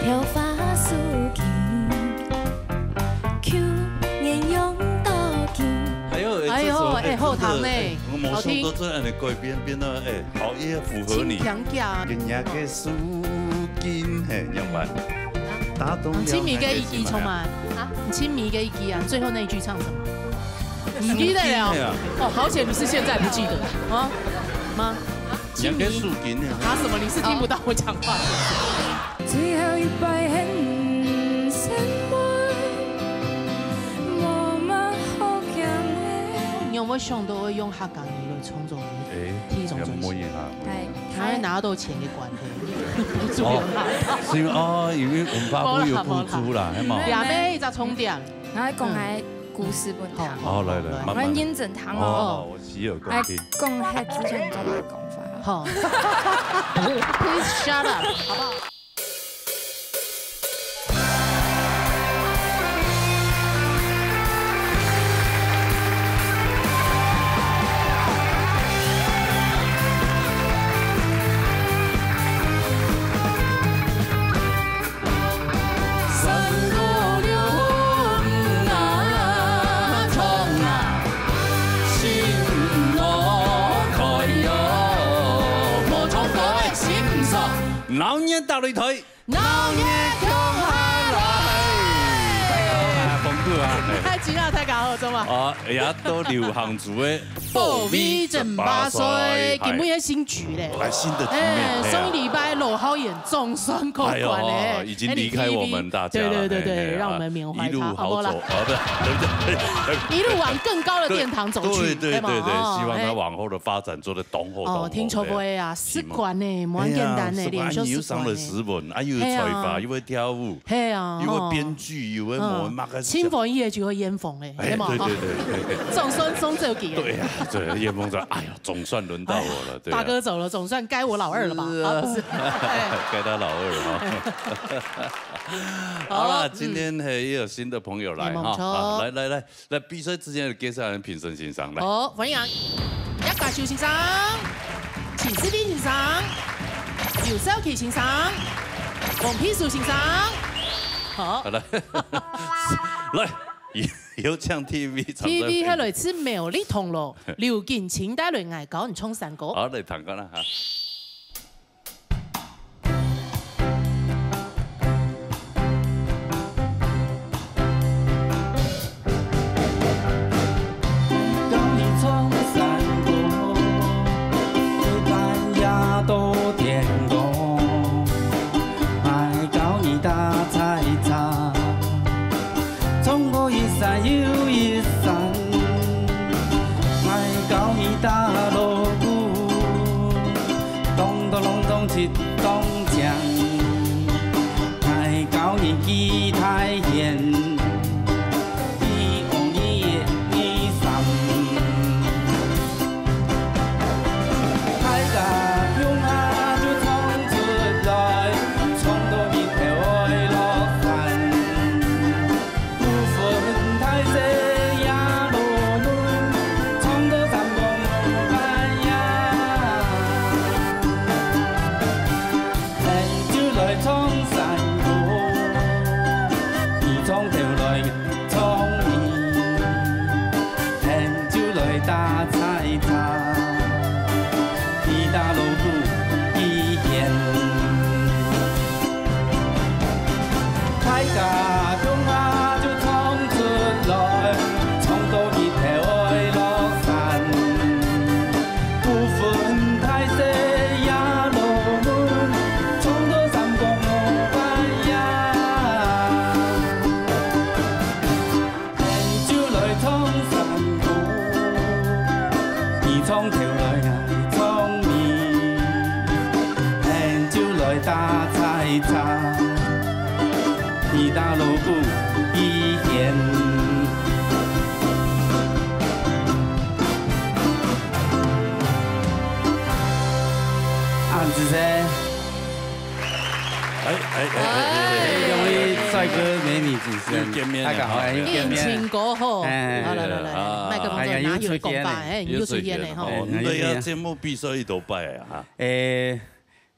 挑花似剑，口眼用刀剑。哎呦，后堂呢，我好听。都这样的改编到好也符合你。强调。人家嘅丝巾嘿，样板。打动了。亲密嘅一击充满啊！你亲密嘅一击啊！最后那一句唱什么？你记得了？哦，好险你是现在不记得啊？吗？亲密丝巾啊？什么？你是听不到我讲话？最后一拜很闪你有没有想到我用客家语来创作体种专辑？他拿到钱嘅关系，是因为文化部有补助啦，系嘛？两妹一只充电，然后讲下故事本堂。好来，慢慢。印证堂我洗耳恭听。讲下之前做嘅讲法。好。Please shut up， 好不好？老年大擂台，老年同下來，豐富啊！太勁啦，太搞好咗嘛！啊，也都流行住嘅暴威正8歲，根本係新劇咧，新的局面。上一禮拜羅浩演總算過關咧，已經離開我們大家了。對，讓我們緬懷他，一路好走，一路往更高的殿堂走去。對，希望他往後的發展做得東好。哦，聽錯過啊，士官呢，唔簡單呢，連續士官。又上了詩文，又會吹法，又會跳舞，係啊，又會編劇，又會模馬個。清風夜就會煙風咧，係嘛？對，總算總走幾。對呀，對，煙風說，哎呀，總算輪到我了。大哥走了，總算該我老二了吧？啊，不是，該他老二哈。好了，今天也有新的朋友來哈，來，比賽之前介紹人評審先生來。好，歡迎一家秀先生、陳思斌先生、姚少奇先生、黃丕樹先生。好，來。有唱 TV，TV 係來自苗栗銅鑼，廖健請帶來藝講唱山歌。好，嚟彈歌啦嚇。东江，太高你仪太严，一往一夜一三，太高用下就冲出来，冲到一條愛落山，不分太西也落門，衝到三公半夜。衝山歌，而衝條來衝面，聽朝來打菜茶，而打老姑已現，太家中下就衝出來，衝到熱條愛落山，不分太西也落門。衝條來捱衝面，聽朝來打菜茶，而打老姑已現。安子噻。兩位帥哥美女主持人見面，大家好，應情歌好，來，麥克風再拿有講吧，你又出現嘞吼。對呀，節目必須一度拜啊！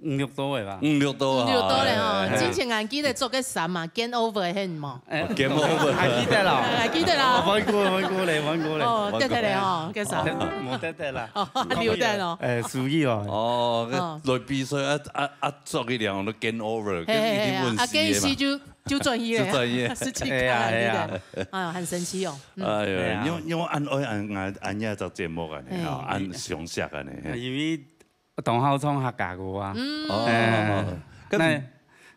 5、6多的吧。 5、6多啊。 5、6多咧吼，之前还记得做个啥嘛 ，Game Over 迄嘛。 Game Over 还記得啦？还記得啦。玩過咧。哦，得咧吼，叫啥？冇得啦。哦，留得咯。屬於哦。哦，來比賽做一兩都 Game Over，跟一定問啊，跟時就專業咧，就專業，是這個對。啊，很神奇哦。哎呀，因為按呀做節目啊，按常識啊呢。因為同校創客家個啊。哦，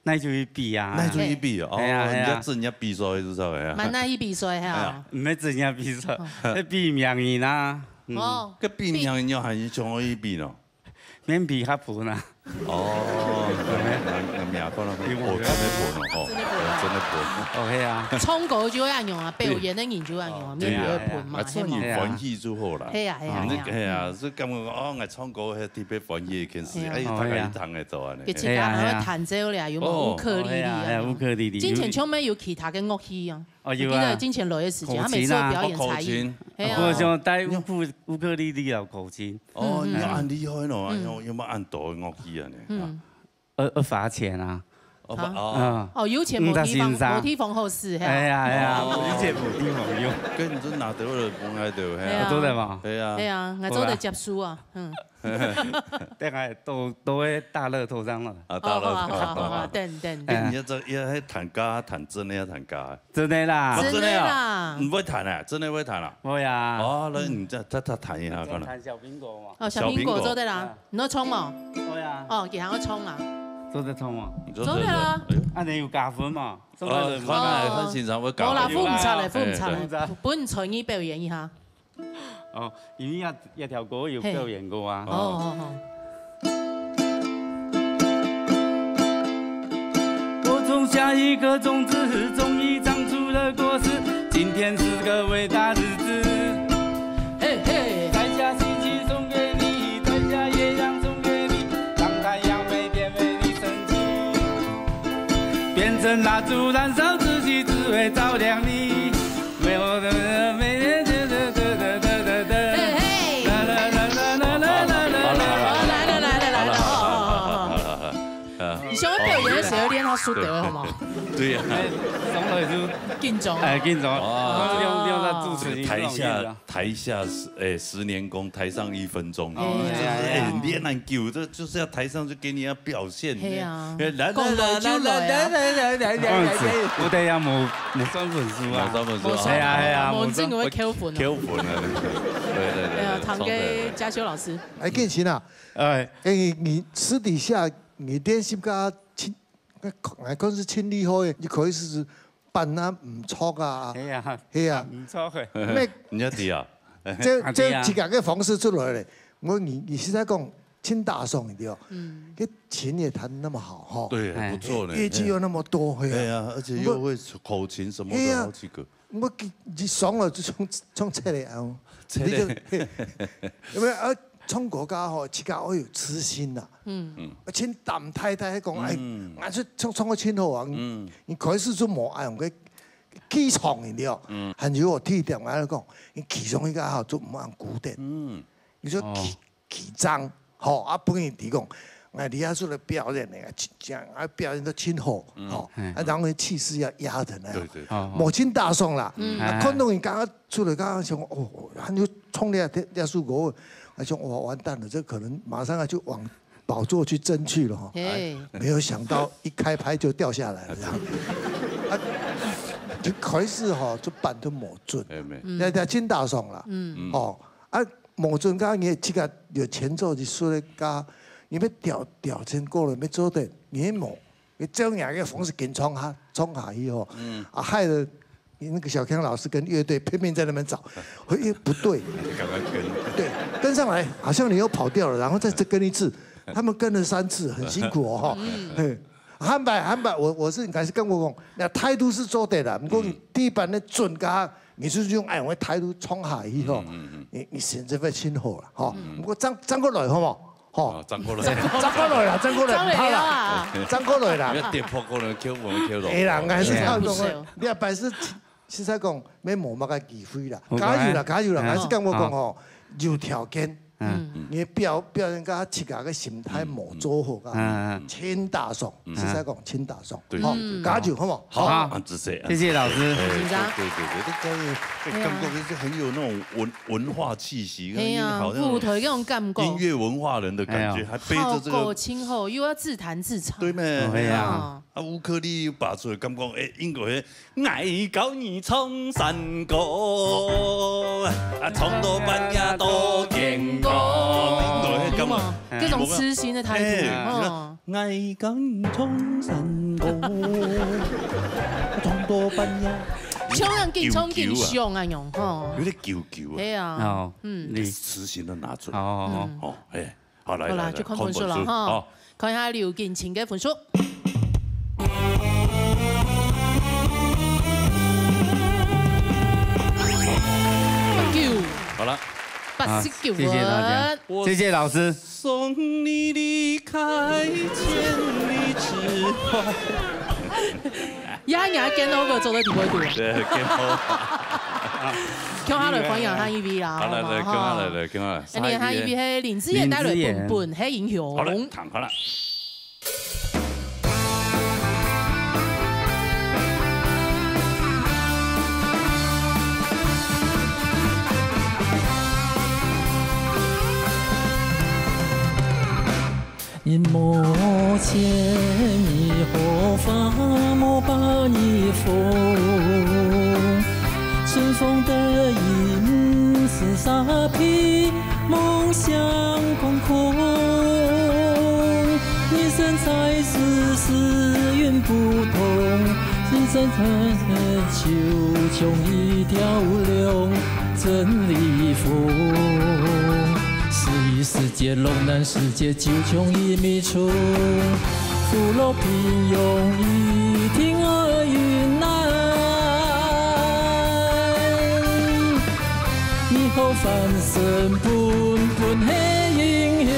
那就去比啊。那就去比哦，人家真正比賽是啥個？蠻難去比賽嚇。唔係真正比賽，係比名人啊。哦。個比名人要係上可以比咯。免比較盤啊。哦，名可能我真的盤哦，真的盤。OK 啊。創歌就按用啊，表演的研究按用啊，免比盤嘛。創意翻譯就好啦。係啊。係啊，所以咁我我創歌係特別翻譯一件事，哎，大家一堂嚟做啊。佢自家喺度彈奏咧，有冇烏克麗麗啊？烏克麗麗。之前唱咩有其他嘅樂器啊？哦，有啊。記得之前來嘅時間，他每次表演才藝。我想帶烏克麗麗有口琴。哦，要按厲害咯，有冇按大嘅樂器啊？要罰錢啊！哦，有錢冇地方好使，係啊，有錢冇地方用。跟住拿到就放喺度，係啊，都係嘛？係啊，我做得接書啊，等下都喺大樂透上啦。啊，大樂透，對。你要喺彈家彈真嘅彈家，真的啦，真的啦，唔會彈啊，真係會彈啊。會啊。哦，你再彈一下可能。彈小蘋果嘛。哦，小蘋果做得啦，你都衝嘛？會啊。哦，其他我衝啊。做得通嘛？做得啦。啊，你有加分嘛？看現場會加分。冇啦，付唔出嚟，本隨意表演一下。哦，因為一條歌有表演過啊。我種下一顆種子，終於長出了果實。今天是個偉大日子。嘿嘿。摘下星星送給你，摘下月亮送給你，讓太陽每天為你升起。變成蠟燭燃燒自己，只為照亮你。沒有的每天你想我表演的時候練他輸得好嗎？對呀，上來就緊張。緊張。用他主持。台下10年功，台上1分鐘。練很久，這就是要台上就給你要表現。係啊。來，我哋有冇算分數啊？冇算分數。係啊。冇真會扣分。扣分啊！對。彈給嘉修老師。建琴啊，你私底下你練習家嗰時清厲害，你可以是扮啊唔錯啊。係啊，唔錯嘅。咩？唔一啲啊？即自己嘅方式出來咧。你現在講清大宋一條，啲琴也彈得那麼好，哈。對，不錯呢。樂器又那麼多，係啊，而且又會口琴，什麼都好幾個。我一上來就衝出嚟啊！你就因為唱國家吼，自家我有痴心啦。請淡太太講，我出唱個清好啊。你開始就冇愛用個起床嚟了。還有我聽點我講，你起床依家吼就唔按古典。你說起張，吼啊本人提供，我你要出來表演嚟，講啊表演得清好，吼啊然後氣勢要壓人嚟。冇清大宋啦，看到人剛剛出來，剛剛想哦，還有衝了兩首歌。我想哇完蛋了，這可能馬上要就往寶座去爭去了哈。沒有想到一開拍就掉下來了，就開始哈就扮都冇準，要真大爽啦。哦啊冇準，剛你這個有前奏就說咧，加你要調成過了，要做得你冇，你這樣嘅方式跟衝下去哦，害得。那個小康老師跟樂隊拼命在那邊找，不對，對，跟上來，好像你又跑掉了，然後再跟一次，他們跟了3次，很辛苦哦，哈。韓白，我是還是跟我講，那態度是做對的，不過你第一版的準噶，你是用愛用態度衝下去吼，你選擇會清好啦，吼。不過爭過來好冇？吼，爭過來啦，唔怕啦，爭過來啦。跌破過來，扣分扣到。係啦，還是差唔多，你阿爸是。實在講，咩冇乜嘅機會啦，加油啦，還是跟我講吼，有條件，你表现甲七个个心态冇做好噶，轻大爽，实在讲轻大爽，好，加油好冇？好，谢谢老师。紧张。对，感觉就是很有那种文化气息，好像舞台那种感觉，音乐文化人的感觉，还背着这个今后又要自弹自唱，对咩？对啊，乌克丽拔出来，感觉英国的爱教你唱山歌，唱到半夜都天光，对，感觉各种痴心的态度，爱教你唱山歌，唱到半夜。冲人劲，冲劲凶啊用，有点揪揪啊。对啊，你痴心的拿出来。好，好来，就看分数了哈。看一下刘建清的分数。好了，89分，谢谢大家，谢谢老师。送你离开千里之外。呀，你还跟那个做的第几度？对，跟好。叫他来欢迎他一位啦，好来，跟他来，跟他来。你他一位係林志妍帶來本本係英雄。好了，躺好了。隐没千里后，发莫把你风。春风得意是沙披，梦想空空。你身材是云不同，你身材就像一条龙，真利风。世界龙难世界九穷一米处，富乐平庸一听而云南。你好翻身本本係英雄。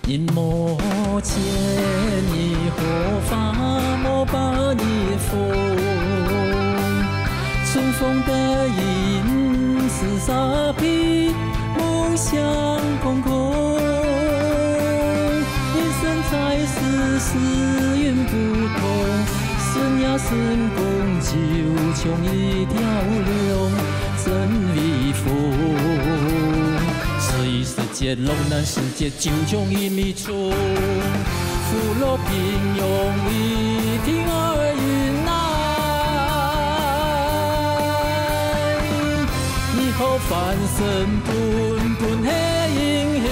隐没千里后，发莫把你风。春风得意是沙披，梦想空空。你身材是云不同，身呀身公就像一条龙，真威风。世界龙难世界九穷一米处，富乐平庸一听而云南。你好翻身本本係英雄。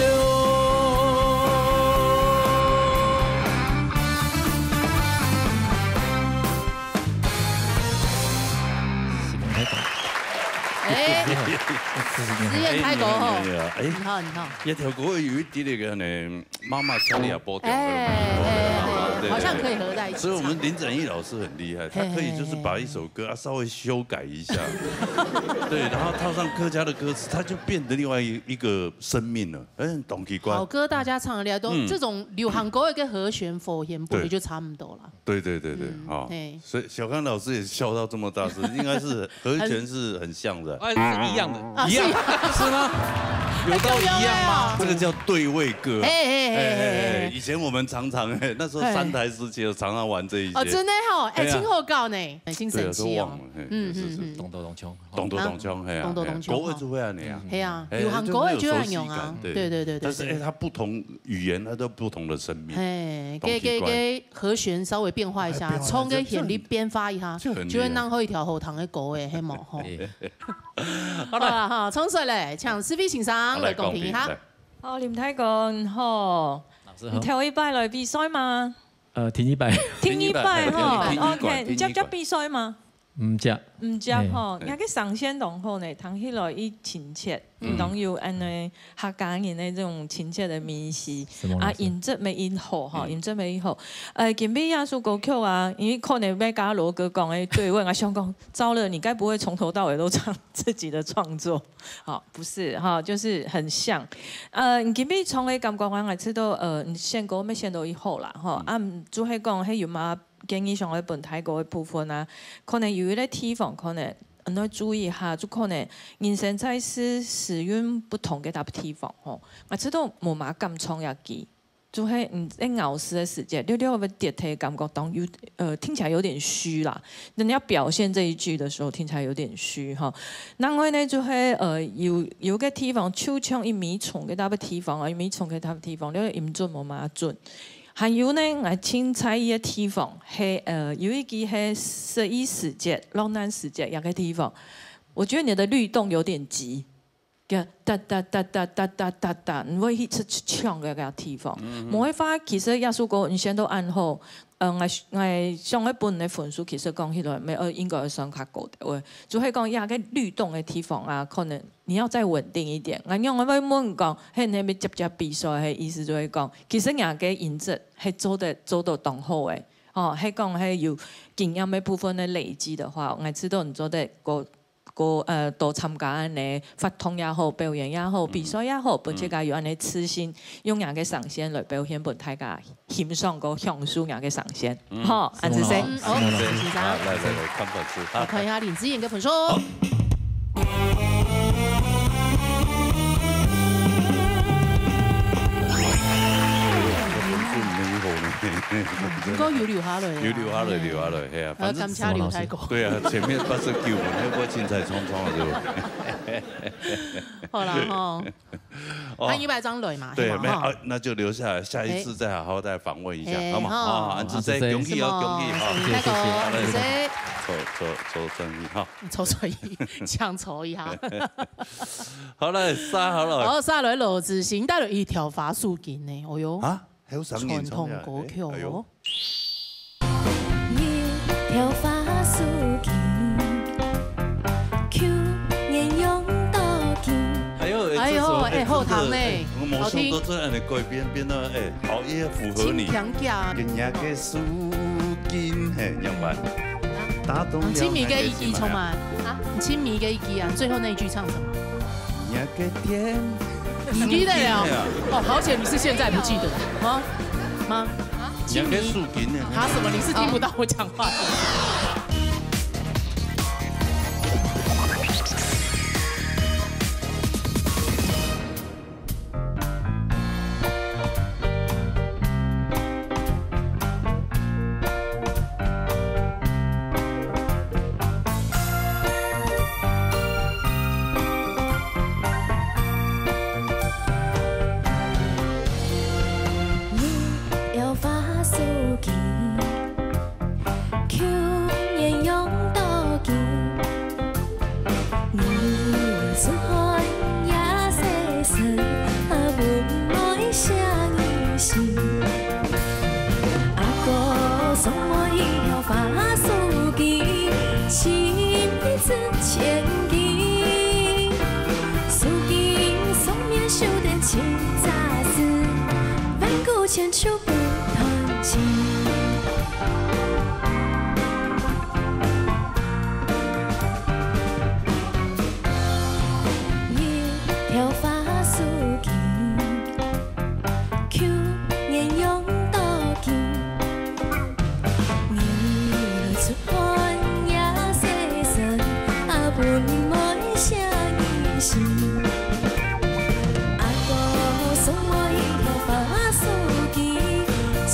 志燕開歌吼，很好很好。一條歌有一啲嚟嘅呢，媽媽唱你也播掉。好像可以合在一起。所以我們林展毅老師很厲害，他可以就是把一首歌稍微修改一下，對，然後套上客家的歌詞，它就變得另外一個生命了。懂奇怪。好歌大家唱得了，都這種流行歌嘅和弦和弦部就差唔多了。對，好。所以小剛老師也笑到這麼大聲，應該是和弦是很像的。是一樣的，一樣是嗎？有到一樣嗎？這個叫對位歌。以前我們常常那時候3台時期常常玩這一些。哦，真的吼，真好搞呢，很新神奇哦。咚咚咚鏘，咚咚咚鏘，係啊，咚咚咚鏘。國語就會咁樣。係啊，流行歌也就咁用啊。對。但是它不同語言，它都不同的生命。給和弦稍微變化一下，從個旋律變化一下，就會讓好一條後堂嘅歌誒，係冇吼。好啦哈，沖水嚟，請思菲先生嚟公平一下。好，林太公好，你頭一擺來比賽嗎？聽一擺。聽一擺哈 ，OK，你接比賽嗎？唔食，唔食吼，也个上仙同好呢，谈起来伊亲切，拢有安尼客家人的这种亲切的迷思。啊，音质没音好哈，音质没音好。今比亚述歌曲啊，因为可能要甲罗哥讲的对问啊，想讲糟了，你该不会从头到尾都唱自己的创作？好，不是哈，就是很像。今比从的感觉我也知道，先歌要先到以后啦，吼，啊，主要讲迄有嘛。建议上嘅本泰國嘅部分啊，可能有一啲地方可能要注意下，就可能人生在世使用不同嘅地方吼。我知道冇嘛咁重要記，就係在熬試嘅時間，溜溜嘅電梯感覺當有聽起來有點虛啦。人家表現這一句的時候，聽起來有點虛哈。另外呢，就係有個地方手唱一米重嘅地方啊，一米重嘅地方，你音準冇嘛準。還有呢，我青菜嘅地方係有一個係11時節、浪漫時節一個地方，我覺得你的律動有點急，嘅噠噠噠噠噠噠噠噠，你會一直唱嘅個地方。我會發其實耶穌歌你先都按好，我上一本嘅分數其實講起來，咪應該上較高的，就係講一個律動嘅地方啊，可能你要再穩定一點。我用我要問講，喺你咪接接比賽嘅意思就係講，其實人嘅音質係做到當好嘅，哦，係講係有經驗嘅部分嘅累積的話，我知道你做得多參加安尼發通也好，表演也好，比賽也好，並且加有安尼痴心用人嘅上線來表現本大家欣賞個享受人嘅上線。好，安子生，好，先生，來，看本書，我看一下林子穎嘅本書。應該要留下來，留下來，係啊，反正金叉留太過。對啊，前面89門，那個精彩衝衝了就。好啦，吼，按100張累嘛，對，那就留下來，下一次再好好再訪問一下，好嘛？好，安子生，恭喜哦，恭喜，好，謝謝。抽正義哈，抽正義，搶抽一下。好啦，殺好了。好，殺來羅子興帶了一條法術經呢，哦喲。啊？傳統歌曲哦。一條法術經，求人用刀劍。哎呦，後堂呢？好聽。都這樣的改編變得好也符合你。人家嘅術經嘿，樣板。親密嘅一句充滿啊！親密嘅一句啊，最後那一句唱什麼？你記得了？哦，好險你是現在不記得嗎？嗎？親密啊什麼？你是聽不到我講話的。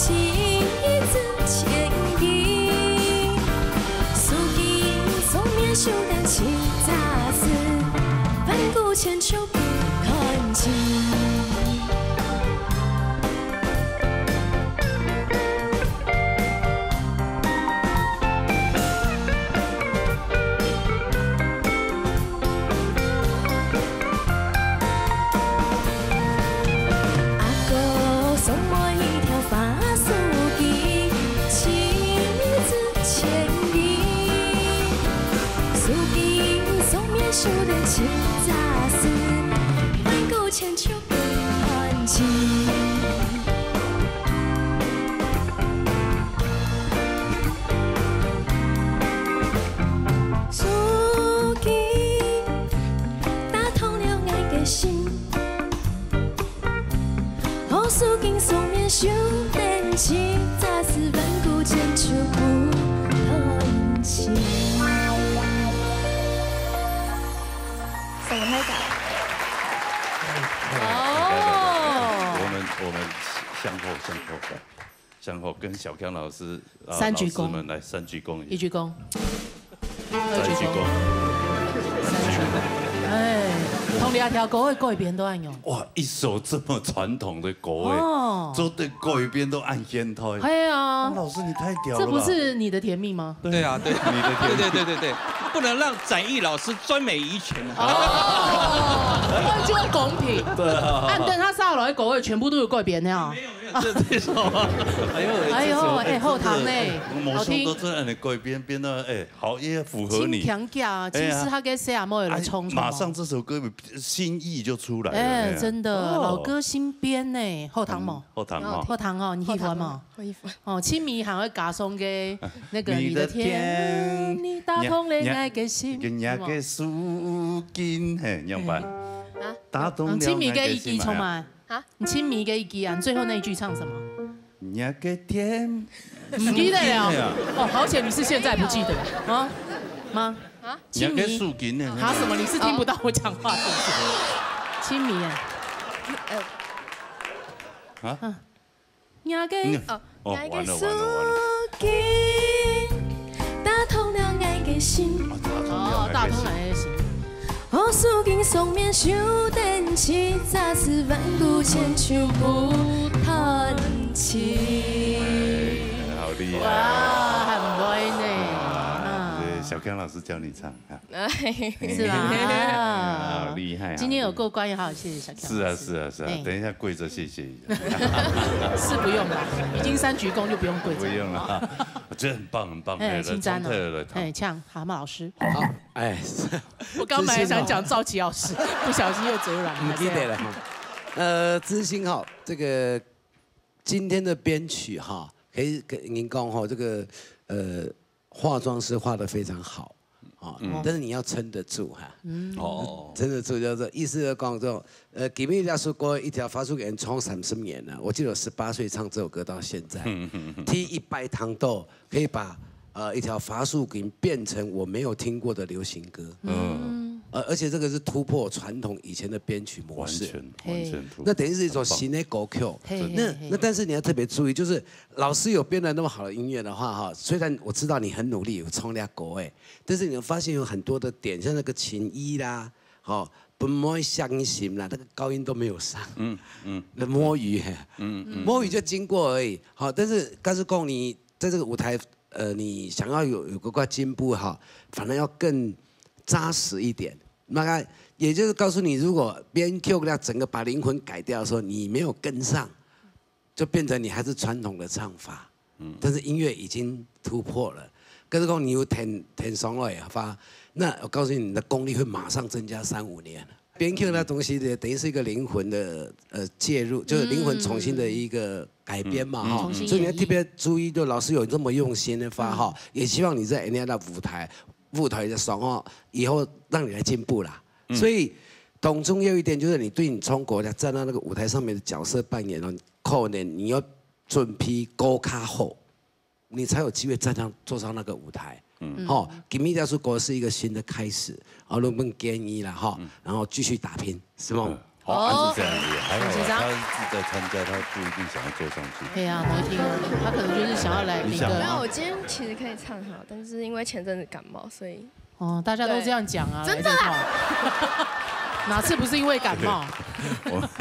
情一字千金。经送面修电器，杂事万古千秋不叹息。什么太感？我们向后跟小康老师三鞠躬，们来三鞠躬，一鞠躬，二鞠躬，三鞠躬，哎，同两条狗的各一边都按用。哇，一首这么传统的歌哎，做的各一边都按肩头。哎呀，老师你太屌了，这不是你的甜蜜吗？对啊，对，你的甜蜜，对，不能让展翼老师专美于全啊。哦，就公平。对啊，按等他上来的狗位全部都有各一边的。没有，这首啊，哎呦，哎后堂呢，好听。都这样的各一边变得哎好也符合你。强架，其实他跟谁啊没有来冲冲。马上这首歌心意就出来了。哎，真的老歌新编呢，后堂嘛。后堂哦，你喜欢吗？我喜欢。哦，亲密还会嘎送给那个你的天，你打通了爱的心。跟那个苏金嘿，样板。啊？打通了亲密给一句冲嘛。啊？你亲密给一句啊，你最后那一句唱什么？那个天。不记得了。哦，好险你是现在不记得啊？吗？啊？亲密。啊什么？你是听不到我讲话是不是？亲密啊。啊？那个哦，完了。打通了爱的心。哦，打通了爱的心。我诉经送面修电器，杂事万古千秋不叹息。好厉害！哇，很会呢。小康老师教你唱啊，是吧？好厉害！今天有过关也好，谢谢小康。是啊，等一下跪着谢谢。是不用了，已经三鞠躬就不用跪着。不用了，我觉得很棒。哎，新沾了，哎，呛蛤蟆老师。好，哎，我刚本来想讲赵琦老师，不小心又嘴软了。不记得了哈。知心哈，这个今天的编曲哈，可以跟您讲哈，这个化妆师画得非常好，啊，但是你要撑得住哈，撑得住叫做意思就讲这种，吉米家说过一条发出给人冲30年了，我记得我18岁唱这首歌到现在，踢100堂豆可以把一条伐树给变成我没有听过的流行歌，而且这个是突破传统以前的编曲模式，完全突破。那等于是一种新的歌曲。那但是你要特别注意，就是老师有编了那么好的音乐的话，哈，虽然我知道你很努力有冲俩歌哎，但是你会发现有很多的点，像那个情意啦，好，不摸相信啦，那个高音都没有上，那摸鱼，摸鱼就经过而已，好，但是告诉讲你在这个舞台，你想要有个进步哈，反而要更扎实一点，那也就是告诉你，如果编 Q 了整个把灵魂改掉的时候，你没有跟上，就变成你还是传统的唱法，但是音乐已经突破了。可是说你有填上来发，那我告诉你，你的功力会马上增加3-5年。编 Q 那东西呢，等于是一个灵魂的介入，就是灵魂重新的一个改编嘛哈，所以你要特别注意，就老师有这么用心的发哈，也希望你在人家的舞台的时候，以后让你来进步啦。所以，懂重要一点就是你对你中国的站到那个舞台上面的角色扮演哦，可能你要准备高卡后，你才有机会坐上那个舞台。给米大叔国是一个新的开始，我们建议了哈，然后继续打拼，是吗？哦，是这样子，还好他在参加，他不一定想要坐上去。对啊，没听，他可能就是想要来那个。没有，我今天其实可以唱好，但是因为前阵子感冒，所以。哦，大家都这样讲啊，真的啊。哪次不是因为感冒？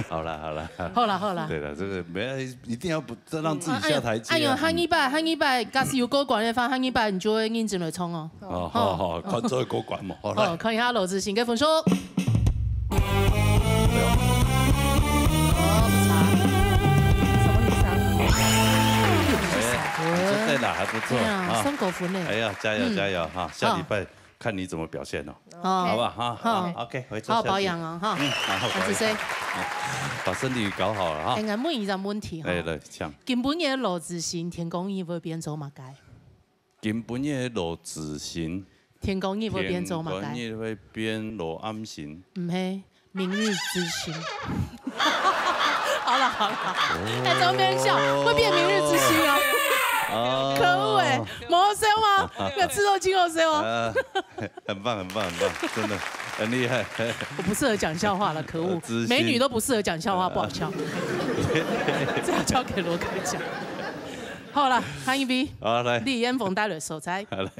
好了。对了，这个没一定要不让自己下台阶。哎呦，喊一百，假使有高管的话，喊一百，你就会认真来冲哦。好，看这个高管嘛。好，看一下罗志信跟分数。对了，还不错啊，送狗分嘞。哎呀，加油哈！下礼拜看你怎么表现哦，好吧哈。好 ，OK， 回去好好保养哦哈。然后把身体搞好了哈。我问一个问题哈。来，请。根本的罗志信天公伊会变走马街。根本的罗志信。天公伊会变走马街。天公伊会变罗安信。唔系，明日之星。好了，哎，怎么没人笑？会变明日之星啊！可恶哎，毛生吗？那吃肉今后生吗？很棒，真的很厉害。我不适合讲笑话了，可恶！美女都不适合讲笑话，不好笑。这要交给罗哥讲。好了，韩一 B， 好来，李彦峰带来手菜。好来。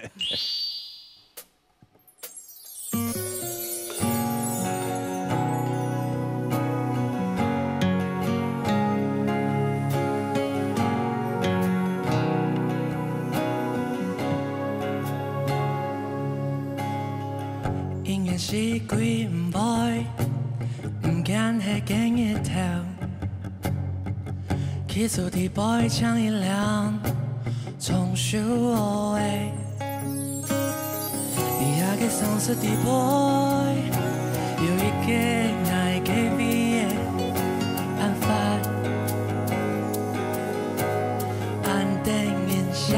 是鬼唔配，唔惊系惊一头。起初的背枪一亮，从修我way。你也嘅丧失的背，有一个爱给你嘅办法，安定印象，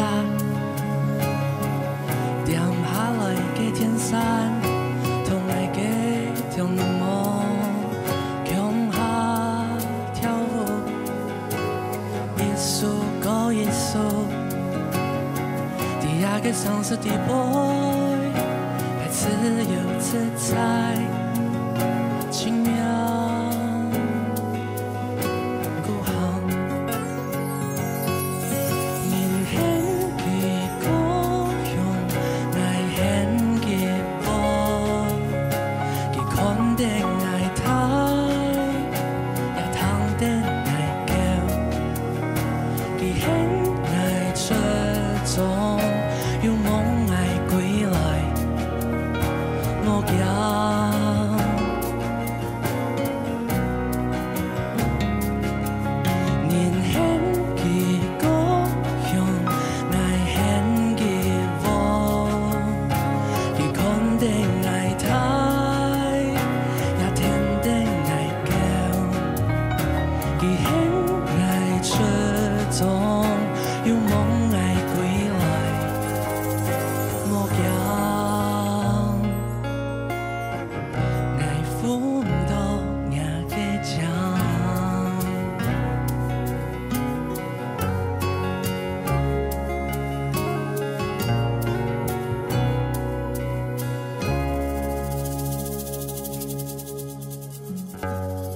点下来嘅天山。同爱嘅條路向下跳舞，一首歌一首，底下嘅上色的 boy， 还自由自在，轻描孤行，年輕嘅故鄉，愛恨嘅波。肯定爱他，也肯定爱叫，佢很爱出眾，要夢愛歸來，我驚。年輕嘅故鄉，愛恨嘅波，佢肯定愛他。要夢愛歸來，我驚愛負唔到我嘅獎。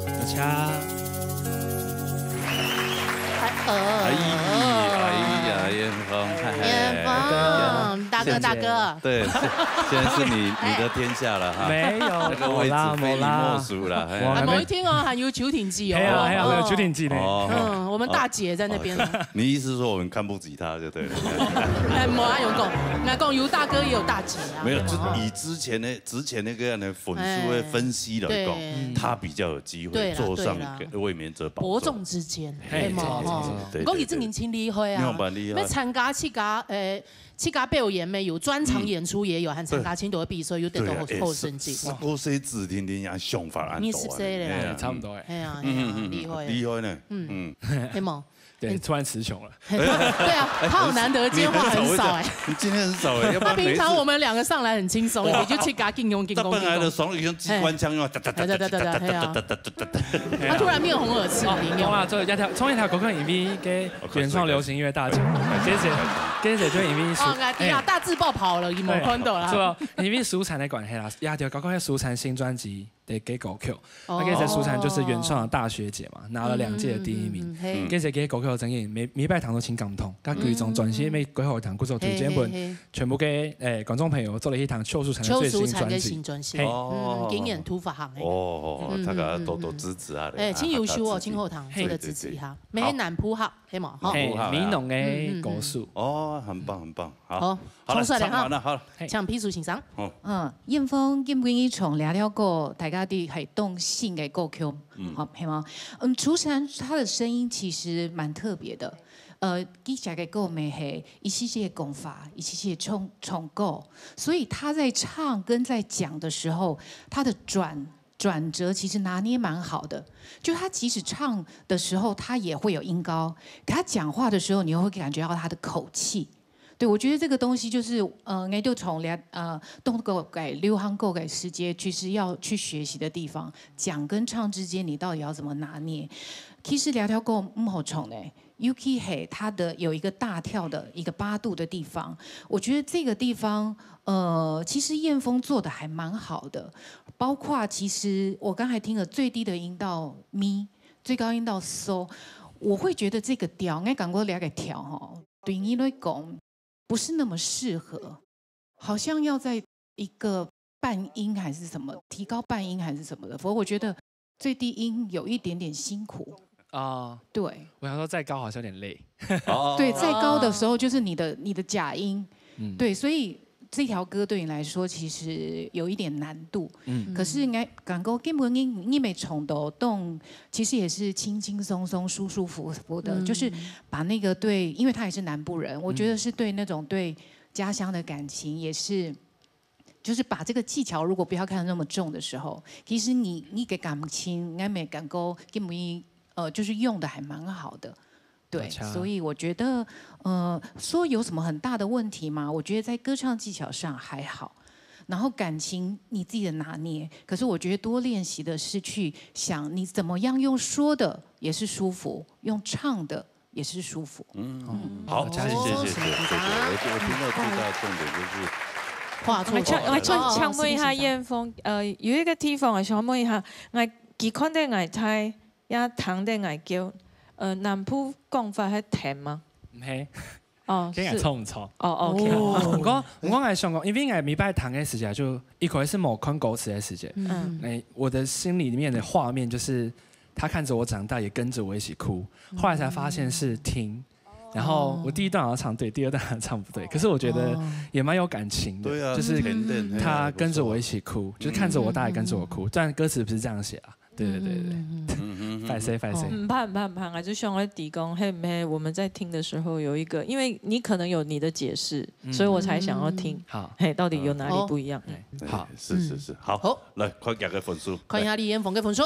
大家。大哥，对，现在是你的天下了哈。没有，那个位置非你莫属了。某一天哦，还有九艇记哦。还有九艇记呢。我们大姐在那边。你意思是说我们看不起他就对了。哎，没阿勇讲，那讲尤大哥也有大姐啊。没有，就以之前那个样的粉书的分析来讲，他比较有机会坐上卫冕者宝座。伯仲之间，对嘛？讲以这年轻厉害啊，要参加七家表演没有，专场演出也有，和参加青岛的比赛有得到好成绩。我说指天天也想法安多。你10岁了，差不多哎。哎呀，厉害，厉害呢。黑毛。对，突然词穷了。对啊，他好难得，今天话很少哎。你今天很少哎，他平常我们2个上来很轻松，你就去给他进攻。他本来的爽用机关枪用，他突然面红耳赤。懂啦，做一条创一条国歌 MV 给原创流行音乐大奖，跟着就 MV 哦，哎呀，大字报跑了，一模看到啦。做 MV 蔬菜的关系啦，亚条国歌蔬菜新专辑。得给狗 Q， 那跟着苏珊就是原创的大学姐嘛，拿了2届的第1名。跟着给狗 Q 争议，每拜堂都请感通，他各种专辑每规划堂，故作推荐本，全部给观众朋友做了一堂邱淑婵的最新专辑。经验突发行大家多多支持啊！请优秀哦，请后堂做的支持一下，没南浦好，黑毛好，闽南的歌手很棒很棒，好，冲出来哈，好，唱批数欣赏。燕峰今归一场聊聊过大家的系动性嘅歌曲，好係嘛？楚婵她的聲音其實蠻特別的，佢寫嘅歌咪係一系列功法，一系列重構，所以她在唱跟在講的時候，她的轉折其實拿捏蠻好的。就她即使唱的時候，她也會有音高，可她講話的時候，你又會感覺到她的口氣。对，我觉得这个東西就是我就從動歌改流行歌改世界，其實要去學習的地方，講跟唱之間你到底要怎麼拿捏？其实聊条狗唔好宠呢。Yuki 嘿，它的有一个大跳的一个8度的地方，我觉得这个地方，其实燕峰做的还蛮好的，包括其实我刚才听了最低的音到咪，最高音到嗦，我会觉得这个调，应该赶过两个调哈，对你来讲不是那么适合，好像要在一个半音还是什么，提高半音还是什么的，否则我觉得最低音有一点点辛苦。对，我想说再高好像有点累。对，再高的时候就是你的假音，对，所以这条歌对你来说其实有一点难度。可是应该感觉根本你没冲到动，其实也是轻轻松松、舒舒服服的，就是把那个对，因为他也是南部人，我觉得是对那种对家乡的感情也是。就是把这个技巧，如果不要看得那么重的时候，其实你给感情，应该没感觉根本就是用的还蛮好的，对，所以我觉得，说有什么很大的问题吗？我觉得在歌唱技巧上还好，然后感情你自己的拿捏，可是我觉得多练习的是去想你怎么样用说的也是舒服，用唱的也是舒服。好，谢谢。我听到最大的重点就是。我想问一下燕峰，有一个地方我想问一下，我幾款的藝態也糖的藝叫，南部講法係甜嗎？唔係，是錯唔錯？OK。我係想講，因為米拜糖的時間就一開始冇看歌詞的時間，我的心裡面的畫面就是他看着我長大，也跟着我一起哭，後來才發現是聽。然後我第一段好像唱對，第二段好像唱不對，可是我覺得也蠻有感情的，就是他跟着我一起哭，就是看着我大也跟着我哭，但歌詞不是這樣寫啊。對，反誰？唔怕，我就想要提供，我們在聽的時候有一個，因為你可能有你的解釋，所以我才想要聽，到底有哪裡不一樣？好，是，好，來看下個分數，看一下李彥峰嘅分數。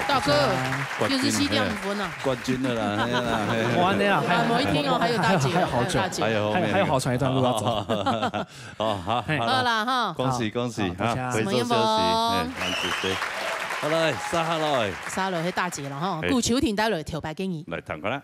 大哥，67.5分啊！冠軍了啦，完了啦！還沒聽哦，還有大姐，還有好久，還有好長一段路要走。好，好啦哈，恭喜哈，回收休息，好來，沙來，係大姐啦哈，顧秋婷帶來條牌給你，來彈過來。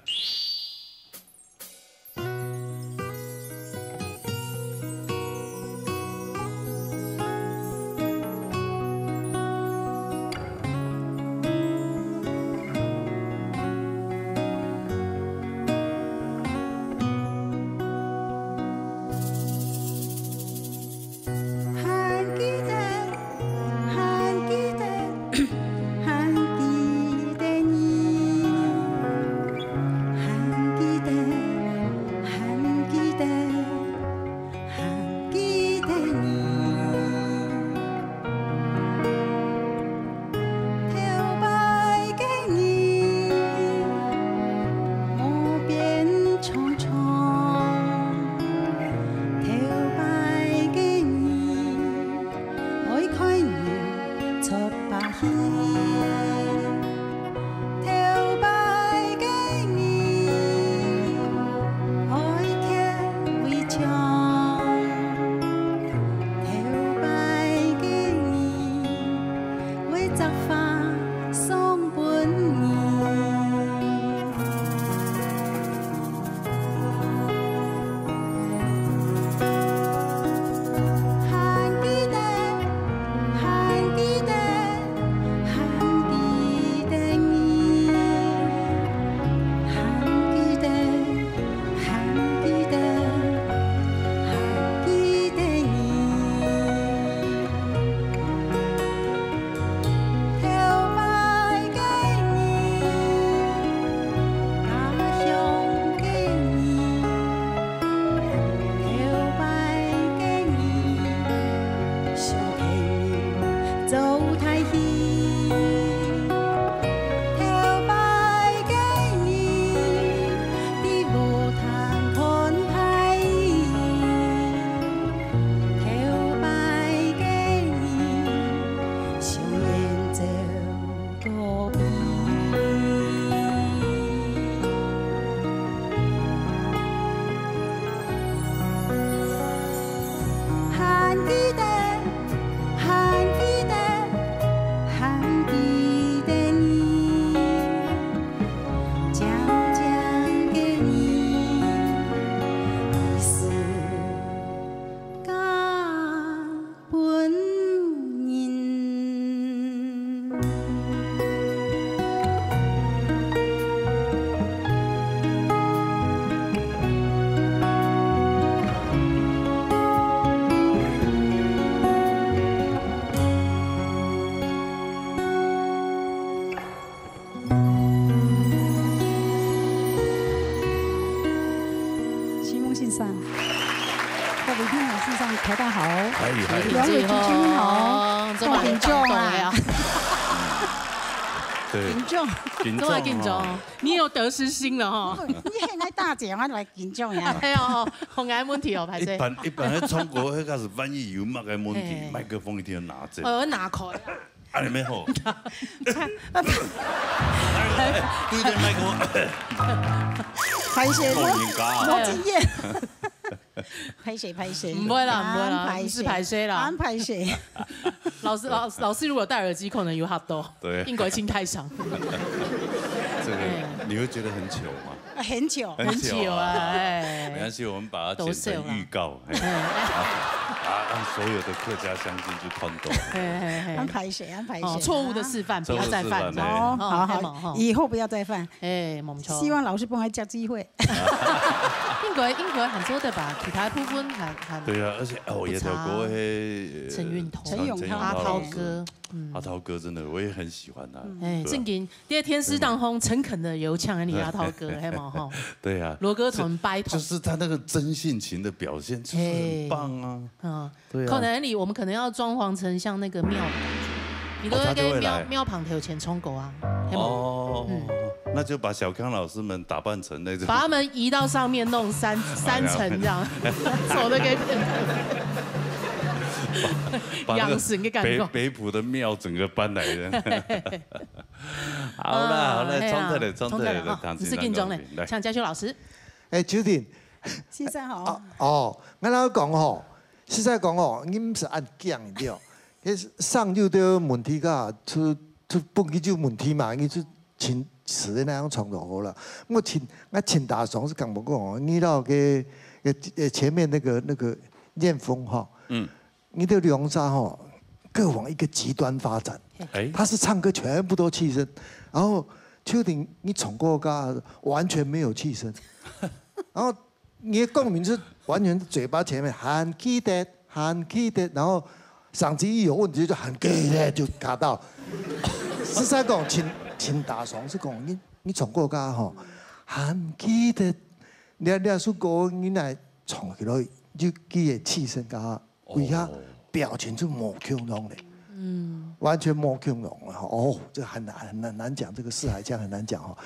台大好，两位主持人好，这么紧张啊！对，紧张，这么紧张，你有得失心了哈。你现在大姐，我来紧张呀。哎呦，红眼问题哦，排谁？一般咧唱歌，迄个是万一有乜嘅问题，麦克风一定要拿着。我拿开。啊，你咩好？对对，麦克风。排谁？我经验。拍谁？不会啦，不是拍谁啦，安排谁？老师如果戴耳机，可能有哈多，对，英国心太伤。这个你会觉得很糗吗？很糗啊！哎，没关系，我们把它剪成预告，让所有的客家乡亲去看到。安排谁？错误的示范，不要再犯。哦，好，以后不要再犯。哎，冇錯。希望老師幫我加機會。英國很多的吧，其他部分很。對啊，而且也跳過陳永滔、阿滔哥。阿滔哥真的我也很喜歡他。哎，正經第二天師當風誠懇的有唱你阿滔哥，係嘛哈？對啊。羅哥同掰頭。就是他那個真性情的表現，就是很棒啊。嗯，對啊。可能我們可能要裝潢成像那個廟的感覺，你都會跟廟旁頭前衝狗啊。哦。那就把小康老師們打扮成那種，把他們移到上面弄三層這樣，走得給養神嘅感覺。北埔的廟整個搬來的。好啦，裝出來的，你是緊張嘞，請嘉修老師。秋婷，先生好。哦，我老講吼，實在講吼，你唔是按講的，迄上就都有問題噶，出本來就問題嘛，你就請。是那樣創作好了。我請大爽是講不過，你到個前面那個燕峰哈，你的龍沙哈各往一個極端發展。他是唱歌全部都氣聲，然後秋婷你闖過噶完全沒有氣聲，然後你的共鳴是完全嘴巴前面喊 key that 喊 key that， 然後嗓子一有問題就喊 key that 就卡到。實在講請大爽是講你唱歌噶吼，喊記得兩首歌你來唱起來，就記個氣聲噶，為下表情就冇腔濃嘞，完全冇腔濃哦，這很難講，這個四海腔很難講哈。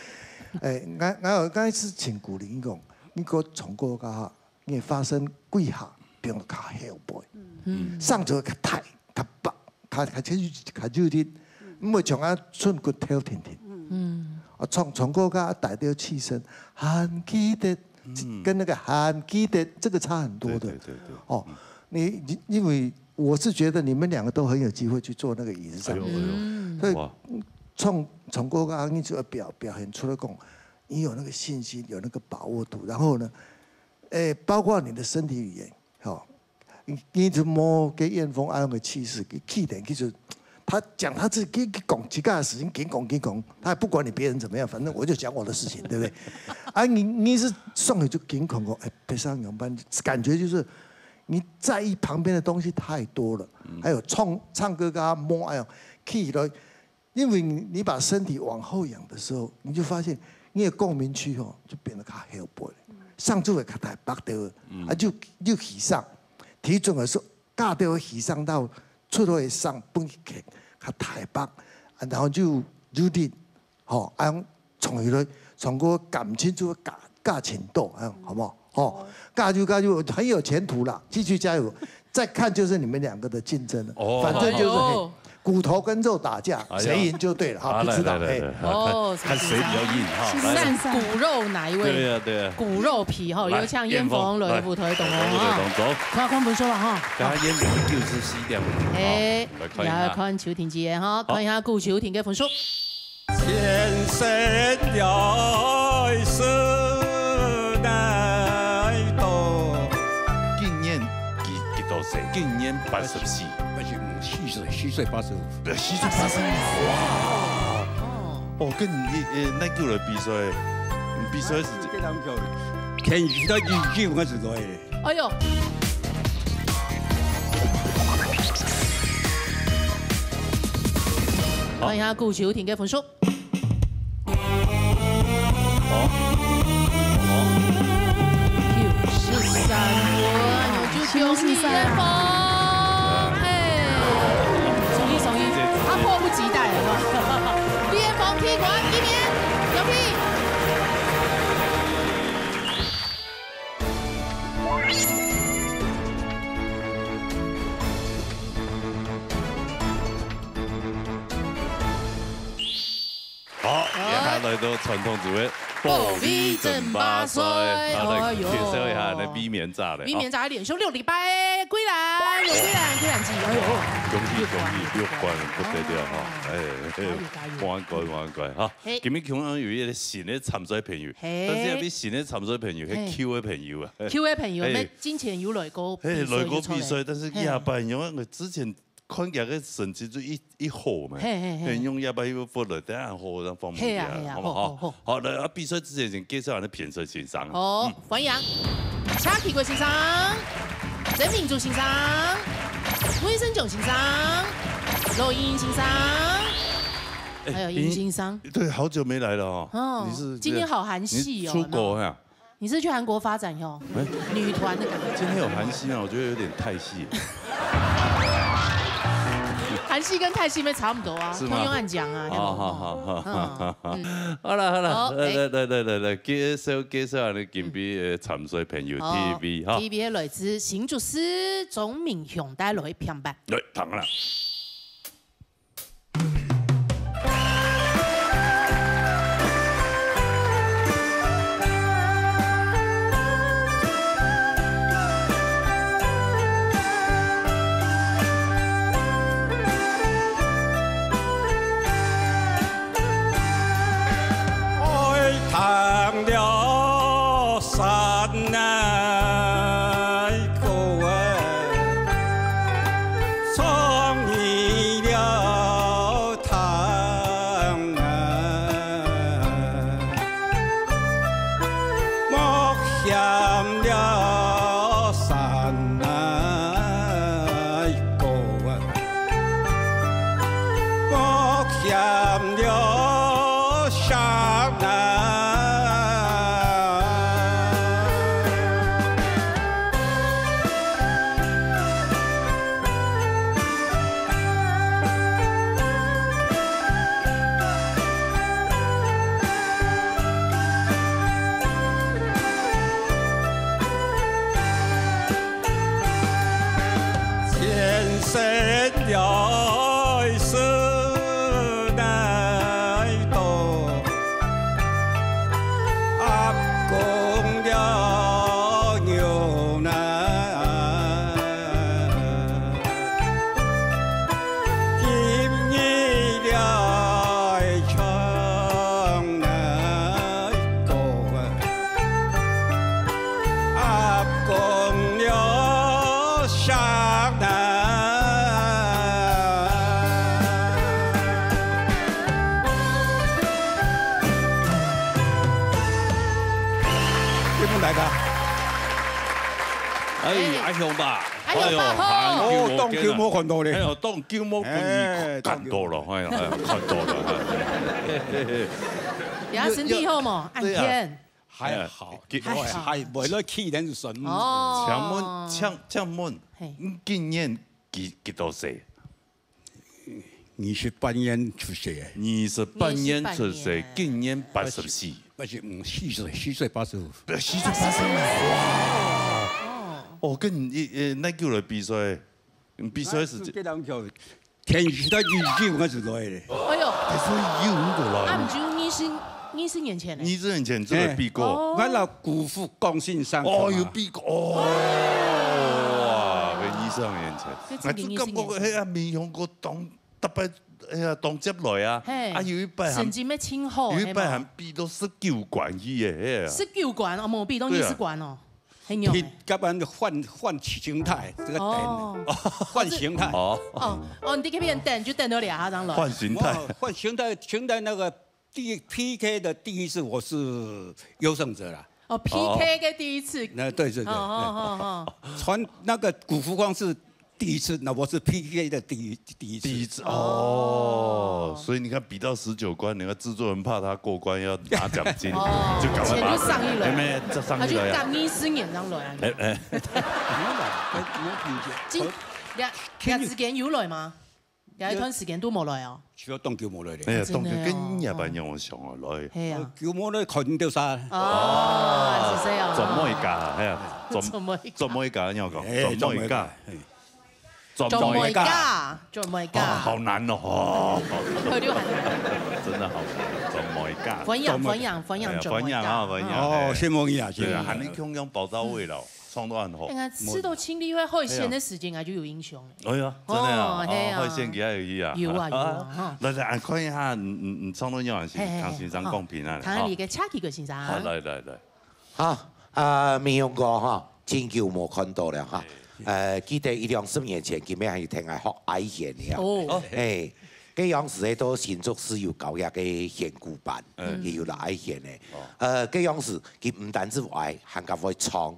我剛才是請古靈講，你個唱歌噶，你發聲貴下變到卡後背，上咗個太卡白，卡就啲。唔會唱啊，春骨跳甜甜。我唱歌噶帶掉氣聲，喊記得，跟那個喊記得，這個差很多的。對。哦，因為我是覺得你們兩個都很有機會去做那個椅子上。所以唱歌噶，你就要表現出來講，你有那個信心，有那個把握度。然後呢，包括你的身體語言，好，你就摸給燕峰安個氣勢，給氣點，其實。他講他自己講自己的事情，講，他也不管你別人怎麼樣，反正我就講我的事情，對不對？啊，你是送你就講，別上陽班，感覺就是你在意旁邊的東西太多了，還有唱歌跟他摸，哎呦 key 了，因為你把身體往後仰的時候，你就發現你的共鳴區哦就變得較後背，上就會較太白掉，啊就起上，體重的時候架掉起上到出頭會上蹦起。較台北，然後就啲，吼，咁從去從個感情就加錢多，好唔好？哦，加就很有前途啦，繼續加油。再看就是你們兩個的競爭了，反正就是骨頭跟肉打架，誰贏就對了，哈，不知道，看誰比較硬哈。骨肉哪一位？對啊。骨肉皮哈，有像燕峰、雷虎腿懂哦哈。走。看看本說啦哈。剛剛燕峰就是死掉。來看秋婷姐哈，看一下顧秋婷嘅分數。天生有時代多。今年幾多歲？今年84。虛歲85。虛歲85。哇！哦，跟你那個來比賽，比賽是。天氣到20我是多的。哎呦！看一下顧秋婷嘅分數。93分，有恭喜燕峰，哎，送一，他迫不及待了。燕峰踢馆1年，有屁！好，也下来到传统组的保米整8岁，好来介绍一下那米面炸的。米面炸连续6礼拜，归来有归来季，哎呦，恭喜6冠不得了哈！玩乖哈！今日恐有一个新的参赛朋友，但是有啲新的参赛朋友係 Q 的朋友啊。Q 的朋友咩？之前有來過比賽，但是亞班因為我之前。看見個成績就一號嘛，用亞班要發來，等下號讓放唔掉，好唔好？好，來比賽之前先介紹下啲評審先生。好，歡迎查啟貴先生、曾明珠先生、魏生炯先生、羅英先生，還有殷先生。對，好久沒來了哦。哦，你是今天好韓系哦。出國呀？你是去韓國發展喲？女團的感覺。今天有韓系啊，我覺得有點太細。韓系跟泰系咪差唔多啊？通用按講啊。好啦，來，介紹下你今邊嘅參賽朋友 TV 哈。TV 來自新竹市鍾明雄帶來評判。來，當啦。唐了山那个创意了唐莫嫌了山那个莫嫌了山那。了是奈多，阿公了牛奶，今日了唱奈个，阿公了上奈。大家，阿雄吧，哦，當叫魔看到你，當叫魔看到了，看到了。然後身體好嘛？按天。還好，係為咗氣人順。哦。請問，今年幾多歲？28年出世。28年出世，今年84。4歲85。4歲85。哇！哦，跟你那叫來比賽，比賽時間。天時的20我是來的。哎呦，所以5個來。啊，唔就20年前咧？20年前真係比過。我老姑父講信上。哦，有比過。哦，哇！20年前。我就感覺喺阿面向個當特別。哎呀，當接來啊！啊，有一擺成績咩清好？有一擺還比到19冠去嘅，19冠哦，冇比到20冠哦，很牛。根本換形態，這個等換形態。哦，你這邊等就等到2張了。換形態，現在那個PK 的第一次我是優勝者啦。哦 ，PK 嘅第一次。對。傳那個古福光是。第一次，那我是 PK 的第一次哦，所以你看比到19關，你看製作人怕他過關要拿獎金，就趕快把錢就上一輪，他就趕20年這樣來。日时間有來嗎？有一段時間都冇來哦。需要當叫冇來哎呀，當佢跟日本人上啊來。係啊。叫冇來看掉晒。哦，是這樣。怎麼一家？係啊，怎麼一家？你要講怎麼一家？怎麼一家？怎麼一家？好難哦。佢都很難。真的好難，怎麼一家？分養，哦，先摸一下，對啊，喊你強強報到位了。創都很好。你看吃到清理會海鮮的時間啊，就有英雄。哎呀，真的啊，海鮮幾有意啊。有啊。來看一下，創到樣是唐先生公平啊。唐你嘅車幾個先生。好，來。好，民雄哥哈，真久冇看到了哈。記得1-2年前，佢咩係聽係學矮弦嘅。哦。誒，嗰樣時咧都新竹市有搞一個弦鼓班，也有矮弦嘅。嗰樣時佢唔單止矮，還加會唱。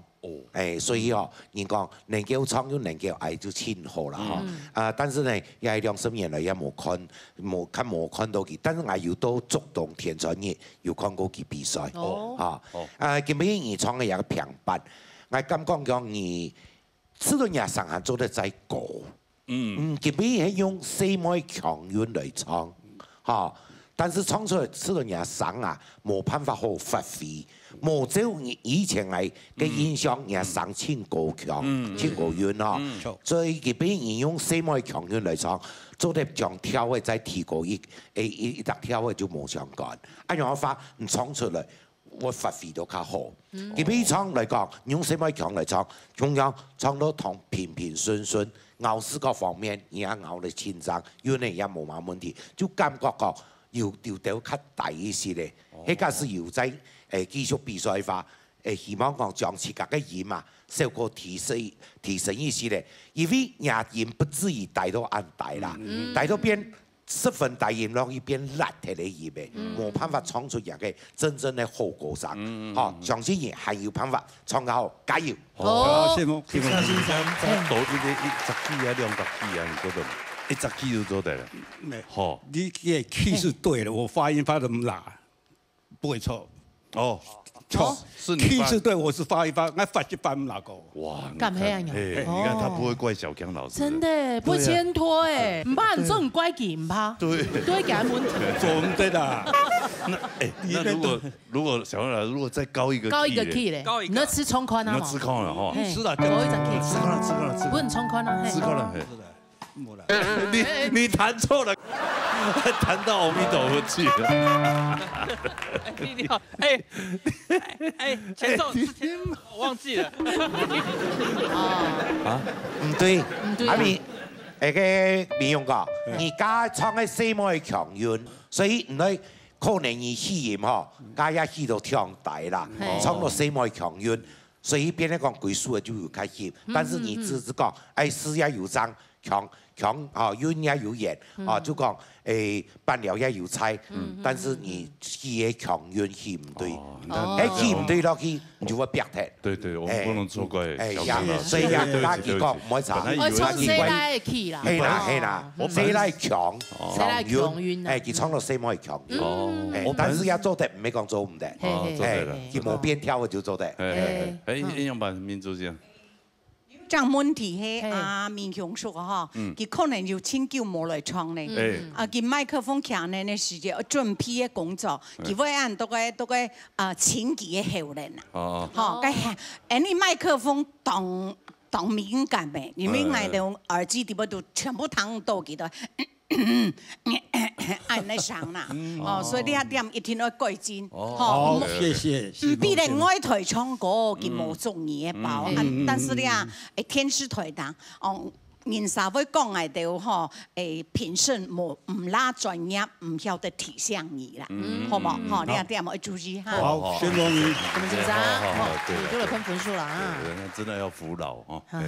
所以哦，人講能夠唱又能夠愛就真好啦哈。但是呢，也2-3年來也冇看到佢，但是我有到竹東田傳業有看過佢比賽。今日你唱嘅一個平板，我感覺講你這輪也上下做得再高。今日係用細妹強韻來唱，但是唱出來這輪也上啊，冇辦法好發揮。冇照以前係嘅印象，也上千個強，千個韻咯。所以佢俾人用細妹強韻嚟唱，做得將跳嘅再提高一搭跳嘅就冇相干。一樣法唔唱出嚟，我發揮到較好。佢俾唱嚟講，用細妹強嚟唱，同樣唱到同平平順順，咬絲各方面也咬得清爽，韻呢也冇乜問題，就感覺個要調到較大一些咧。迄個是要在繼續比賽化，希望講將自家嘅音啊，效果提升一些咧。因為亞音不至於帶到按帶啦，帶到變10分大音容易變邋遢嘅音嘅，冇辦法唱出一個真正嘅好歌聲。嚇，相信也係有辦法唱得好，加油！好，先生，先生，到呢啲110幾啊，210幾啊，你覺得？110幾就做得了。好，你嘅 key 是對的，我發音發得咁辣，不會錯。哦，錯，是你 key 是對，我是發音發，我發一發唔辣個。哇，咁樣呀？你看他不會怪小強老師。真的，不會牽拖誒，唔怕你做唔乖嘅，唔怕。對，都會給他問題。做唔得啦。那如果小強老師如果再高一個 key 咧，你要吃蔥寬啊？你要吃寬了哈。是啦，高一隻 key。吃寬了。不能蔥寬啊？吃寬了。你彈錯了，彈到阿彌陀佛去了。你好，前奏我忘記了。唔對，阿咪嗰個民雄哥，而家唱嘅細妹強韻，所以唔係可能你氣音嗬，家一氣到唱大啦，唱到細妹強韻，所以變咗講鬼數就有開心，但是你只是講詩也有章強。韻也有演，就講伴聊也有猜，但是你氣嘅強韻氣唔對，氣唔對落去，你就會變態。對，我們不能錯怪小強老師。所以啊，家己講唔可以查。我唱西來嘅 key 啦。係啦，西來強韻，佢唱到西門係強韻，但是也做得唔係講做唔得，佢冇邊跳嘅就做得。一樣版民族性。這樣問題係阿民雄說哈，佢可能就請叫冇來唱咧，佢麥克風徛呢嘅時間準備嘅工作，佢會按到個前期嘅後人啊，嚇，你麥克風當敏感嘅，你敏感的耳機底部都全部躺到幾多。按嚟上啦，所以呢一點一定要改進。好，謝謝。唔必定愛台唱歌，佢冇中意嘅包，但是咧，天師台檔，人社會講嚟到嗬，評審冇唔拉專業，唔曉得提倡你啦，好冇？嗬，呢一點要注意哈。好，謝謝你。我們緊張，你都來噴分數啦啊！那真的要服老啊。對。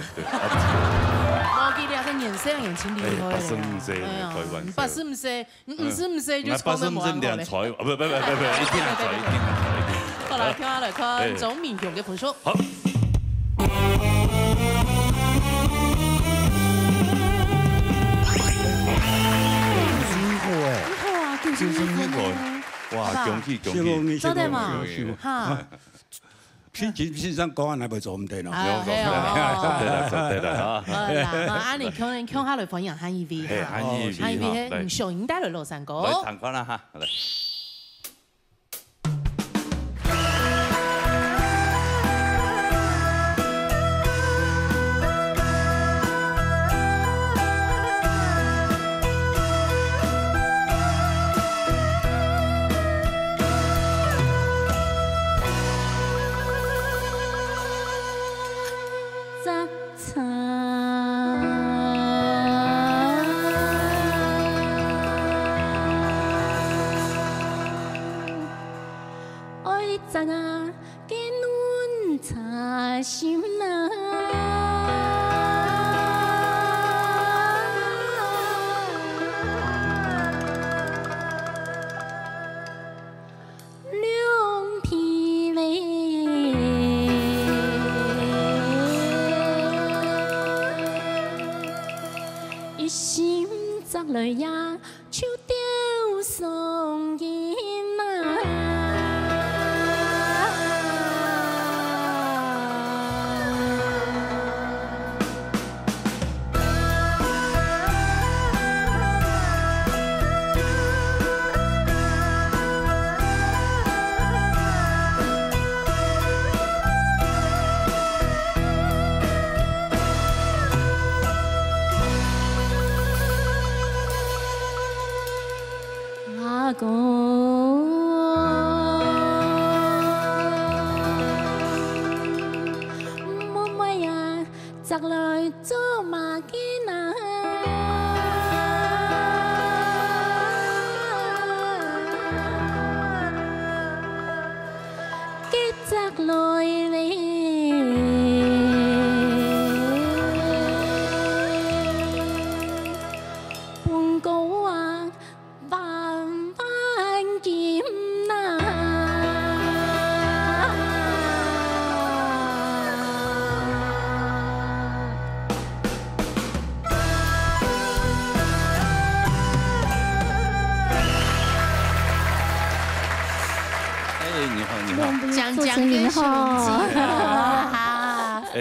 我記得係年輕人請你去。85歲，唔歲就講得冇啱嘅。不，一定係。好啦，聽下來看總民雄嘅分數。好。哇，恭喜！真的嘛？哈，其实上公安还袂做唔对咯。对了，好啦，安尼可能下来分享汉语味哈，汉语味上应带来落山歌。来唱歌啦哈，来。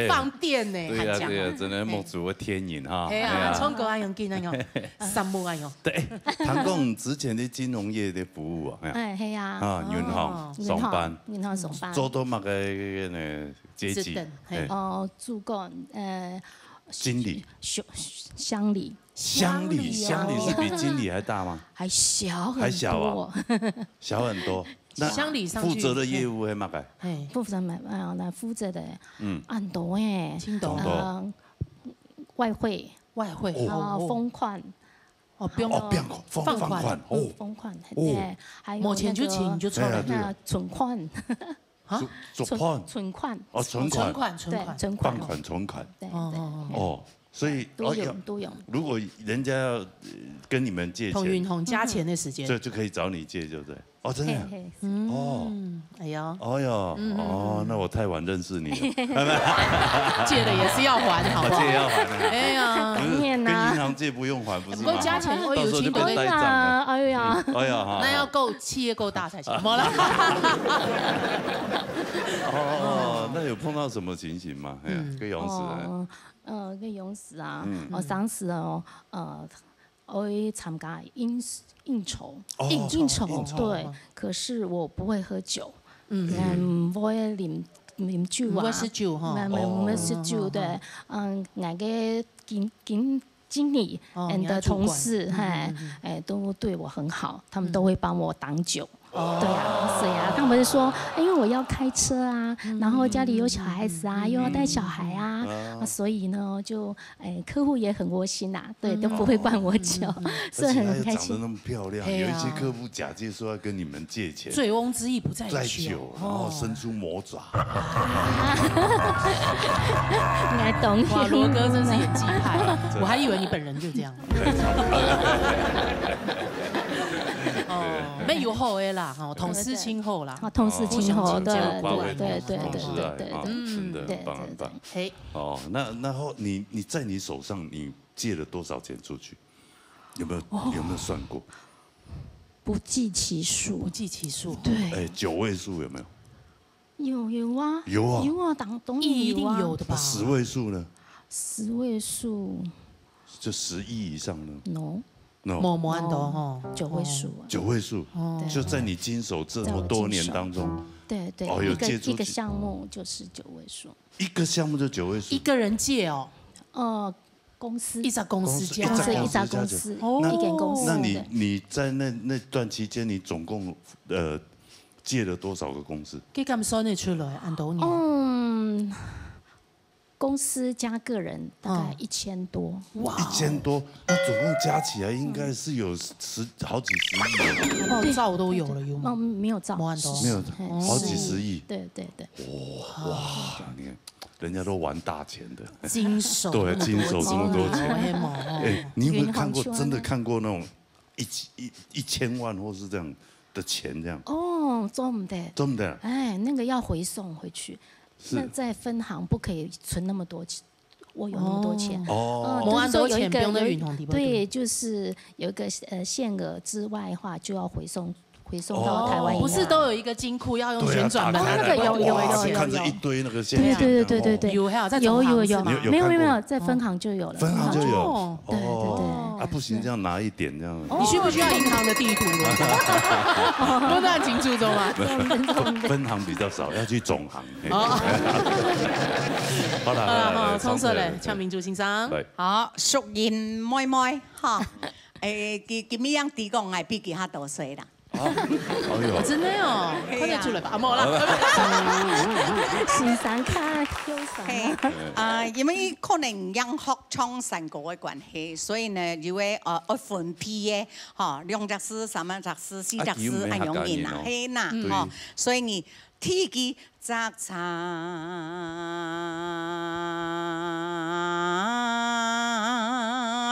放电呢，对呀对呀，真的梦主的天影哈。哎呀，冲过来用紧那用，三木啊用。对，唐公之前的金融业的服务啊，哎系啊。啊，银行上班，银行上班。做到乜嘅呢阶级？哦，主管经理。乡里。乡里是比经理还大吗？还小很多。还小啊，小很多。乡里上去负责的业务係乜嘅？负責那負責的很多誒，聽到外匯封款，放款封款，對，還有冇錢就請就存存款，存款，放款存款，對，哦。所以都有。如果人家要跟你们借錢，同銀行加錢的時間，就可以找你借，對不對？哦，真的。哦，哎呀，那我太晚認識你了。借了也是要還，好不好？借要還。哎呀，跟銀行借不用還，不是嗎？不過加錢我有錢就呆賬。哎呀，那要夠企業夠大才行。冇啦。哦，那有碰到什麼情形嗎？跟勇士。個勇士啊，我當時我會參加應酬，對，可是我不會喝酒，唔會啉酒啊，唔會食酒哈，唔會食酒，對，我嘅經理的同事，都對我很好，他們都會幫我擋酒。對啊，是啊，他們就說，因為我要開車啊，然後家裡有小孩子啊，又要帶小孩啊，所以呢，就客戶也很窩心啊，對，都不會灌我酒，是很開心。長得那麼漂亮，有一些客戶假借說要跟你們借錢，醉翁之意不在酒，然後伸出魔爪。應該懂。哇，羅哥真是演技派，我還以為你本人就這樣。沒有好的啦，同事親厚啦，同事親厚，對，真的很棒很棒。嘿，哦，那後你在你手上你借了多少錢出去？有沒有算過？不計其數，不計其數。對， 9位數有沒有？有啊。有啊。有啊，当然一定有的吧？10位数呢？10位数。就10亿以上呢 ？No。某安多哈，9位数。9位数，就在你经手这么多年当中。对对。哦，有借出一个项目就是9位数。一个项目就9位数。一个人借哦。公司。一家公司加。一家公司。一间公司。那你在那段期间，你总共借了多少个公司？可以咁算得出来，按多年。公司加个人大概1000多。哇，1000多，那总共加起来应该是有好几十亿。哦，兆都有了，有吗？没有兆。没有，好几十亿。对。哇，你看，人家都玩大钱的。经手。对，经手这么多钱。哎，你有没有看过？真的看过那种1000万或是这样的钱这样？哦，真的。哎，那个要回送回去。那在分行不可以存那么多钱，我有那么多钱。就是说有一个对，就是有一个限额之外的话，就要回送到台湾。不是都有一个金库要用旋转门？那个有，看着一堆那个现金。对。有还有在有，没有，在分行就有了。分行就有。对。啊，不行，这样拿一点这样。你需不需要银行的地图？都在清楚中吗？分行比较少，要去总行。好了，冲出来，唱民族欣赏。好，熟言妹妹哈，佢咩样地讲係比其他多歲啦。真的哦，快點出來吧，冇啦。欣賞卡優賞。因為可能音樂唱成歌嘅關係，所以呢，因為分批嘅，2隻詩、3隻詩、4隻詩係用嘅啦，係啦，所以你提起摘茶。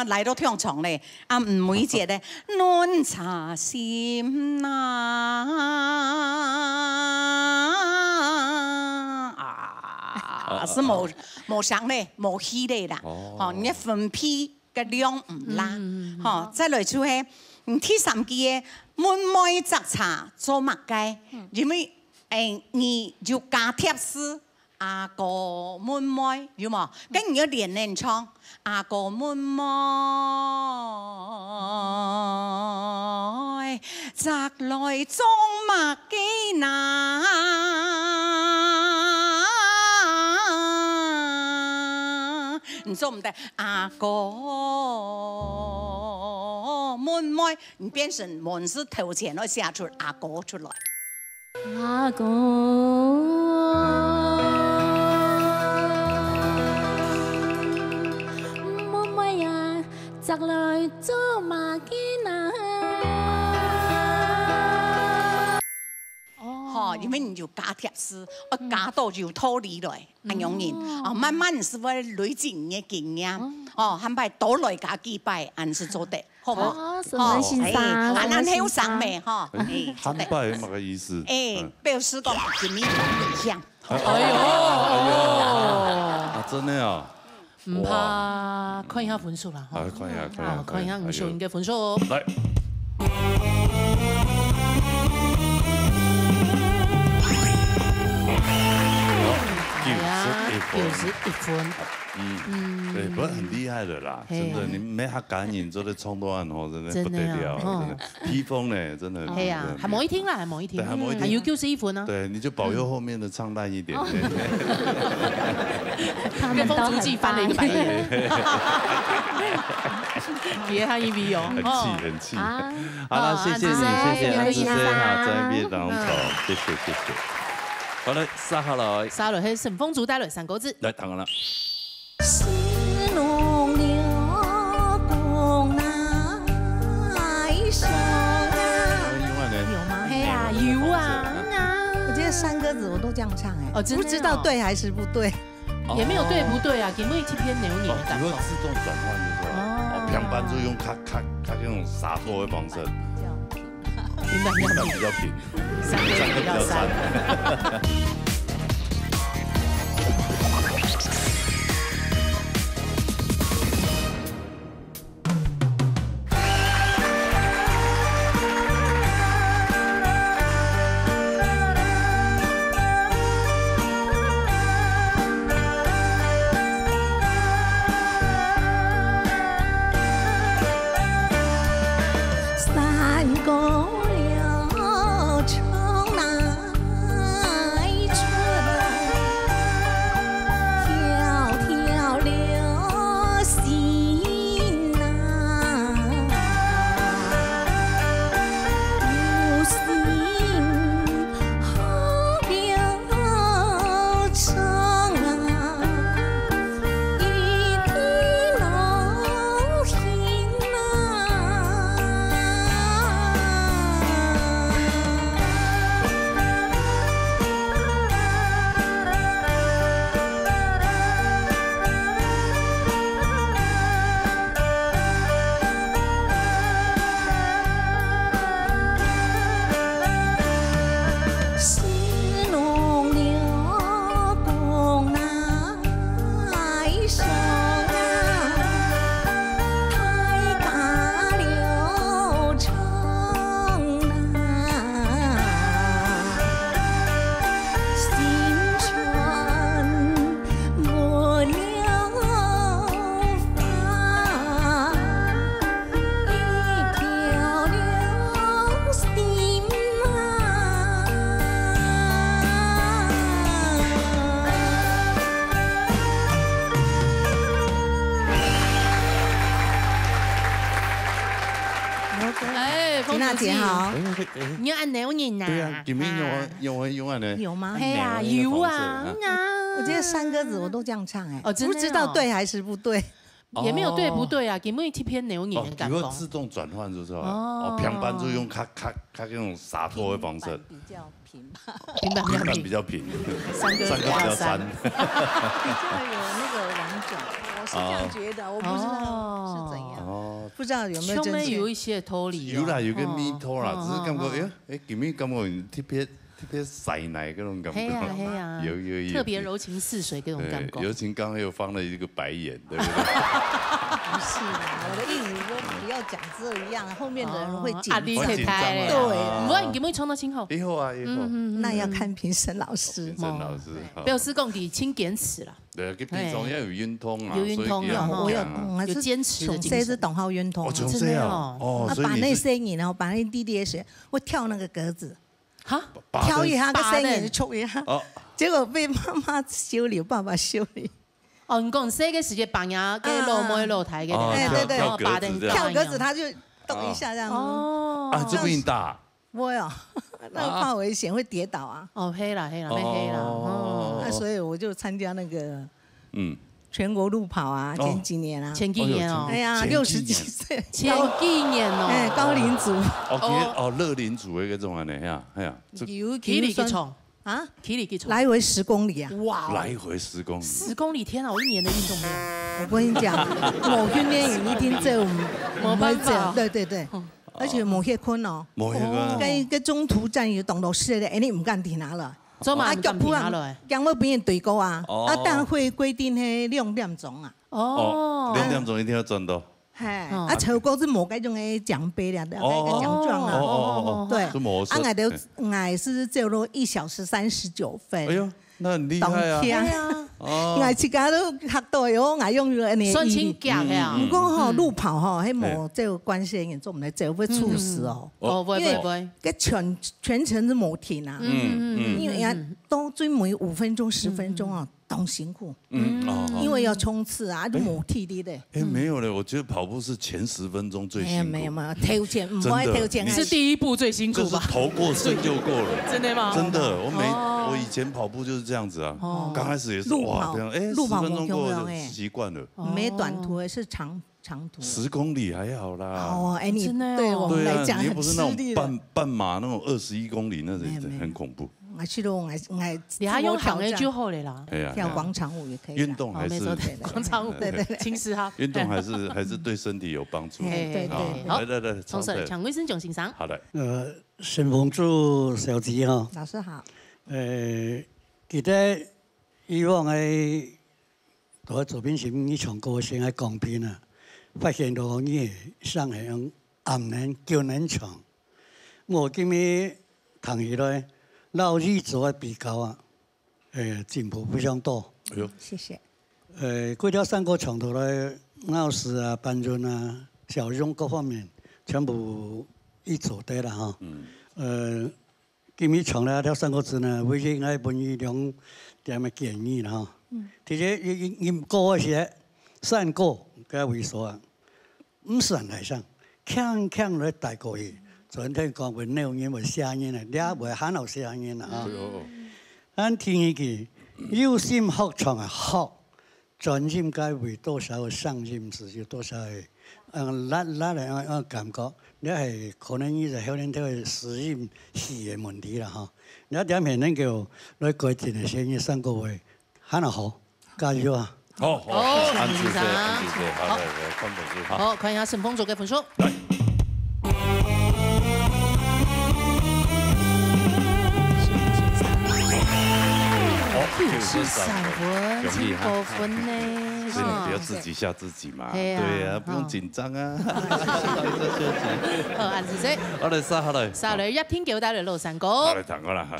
嚟到唱唱咧，唔每節咧，暖茶心是冇上咧，冇氣咧啦，你分批嘅量唔啦，再來就係第3句嘅滿妹摘茶做乜嘅？因為你就加貼詩。阿哥滿妹有冇？跟住要連唱阿哥滿妹，摘來裝麥基拿，你做唔得阿哥滿妹，你變成門是頭前都寫出阿哥出來。阿哥。摘來做馬基拿。因為你就加貼詩，加到就脫離來，很容易。慢慢是會累積你嘅經驗，很快多來加幾擺，還是做得，好冇？什麼欣賞？還好上咩？很擺乜個意思？表示講給你印象。真的啊！唔怕，看一下分數啦。看一下吳秀英嘅分數。來。91分。对，不是很厉害的啦，真的，你没他感应做的冲多案哦，真的不得了，真的披风呢，真的。係啊，係冇一聽啦，係冇一聽，還有91分啊。對，你就保佑後面的唱爛一點。跟風足跡翻了一個白眼。別他一筆哦。很氣。好了，謝謝你，謝謝安之森哈，在邊當場，謝謝。好嘞，撒下來。撒落去順風組帶來3個字。來，當然啦。是弄了公來生有嗎？嘿呀，有啊。我觉得3個字我都這樣唱哎，不知道對還是不對。也沒有對不對啊，因為這篇牛年的感覺。如果自動轉換的時候，平板就用卡那種灑脫的方式。平板比較平，3個比較3。姐好，你要按哪个人呐？对啊，里面有啊呢。有吗？嘿啊，有啊。我觉得山歌子我都这样唱哎，哦，不知道对还是不对。也没有对不对啊，给每一篇牛年的感觉。有自动转换就是吧？哦，平板就用咔那种洒脱的方式。比较平吧，平板比较平，山歌比较山。比较有那个完整，我是这样觉得，我不知道是怎样。哦，不知道有没有真有一些脱离。有啦，有个咪脱啦，只是感觉给咪感觉特别塞奶那种感觉。嘿呀，有。特别柔情似水那种感觉。尤其刚刚又放了一个白眼，对不对？不是啦，我的意思说不要讲这样，后面的人会紧张。紧张对，不然你有没有唱到今后？以后啊，以后。那要看评审老师。评审老师。表示讲你轻点词啦。对，佢平常要有运通啊，有运通我有坚持的精神。从是懂好运通。哦，真的哦。把那声音，然后把那弟弟学，我跳那个格子。哈，挑一下个声音，冲一下，结果被妈妈修理，爸爸修理。哦，你讲这个时间绑牙给落妹落台给对，跳格子他就动一下这样。哦，啊，这不应大。我哟，那怕危险会跌倒啊。哦，黑了。那所以我就参加那个，全国路跑啊，前几年啊，前几年哦，哎呀，60几岁，前几年哦，哎，高龄组，乐龄组的那种啊，哎呀，体力去冲啊，体力去冲，来回10公里啊，哇，来回10公里，10公里，天啊，我1年的运动量，我跟你讲，某训练营一定这没办法，对，而且某些困哦，跟中途站有动到死的，你唔敢停下了。啊，脚步啊，讲我边队高啊，但会规定迄2点钟啊。哦，2点钟一定要转到。嘿，超过是某种的奖杯了，那个奖状啊。对，俺是走了1小时39分。哎呦，那很厉害啊！俺自家都学到哟，俺用那算轻脚呀。不过吼路跑吼，迄无这个关系严重，唔来走会猝死哦。不会。个全程是冇停啊。因为人都追每5分钟、10分钟啊，都辛苦。因为要冲刺啊，就冇体力的。没有嘞，我觉得跑步是前10分钟最辛苦。没有，头前唔会头前。你是第一步最辛苦吧？就是头过身就过了。真的吗？真的，我以前跑步就是这样子啊。刚开始也是哇，这样10分钟过了习惯了。没短途，是长途。10公里还好啦。哦，你对我们来讲很你又不是那种半马那种21公里，那很恐怖。我去了，我你还用躺的就好了啦。跳广场舞也可以。运动还是广场舞，对，轻视哈。运动还是对身体有帮助。对，好，来，从这抢卫生奖欣赏。好的。沈凤珠小姐哈。老师好。记得以往的在作品前面唱歌先喺港片啊，發現到你上係用暗人叫人唱，我今日談起來老日做嘅比較啊，進步非常多。哎呦，謝謝。嗰條山歌唱到來，老師啊、班長啊、小用各方面全部一组的啦哈。今日从来了三个字呢，为应该文艺两点么建议啦哈。其实因过些善过该为所啊，唔算来上，强来带过去。昨天讲为内容因为声音啊，俩为喊到声音啦啊。咱听一句，有心学创啊学，专心该为多少上心是有多少的。咱感觉，你係可能呢就可能都係適應戲嘅問題啦嚇。你點係能夠來改善嘅聲音三個位，很好，加油啊！好，安主席，好，看本書。好，看一下沈峰做嘅分數。93分，挺高分呢。所以你不要自己吓自己嘛。对呀，不用紧张啊。好，安主席。好嚟沙，好嚟。沙嚟一天叫帶嚟攞3個。好嚟彈我啦嚇。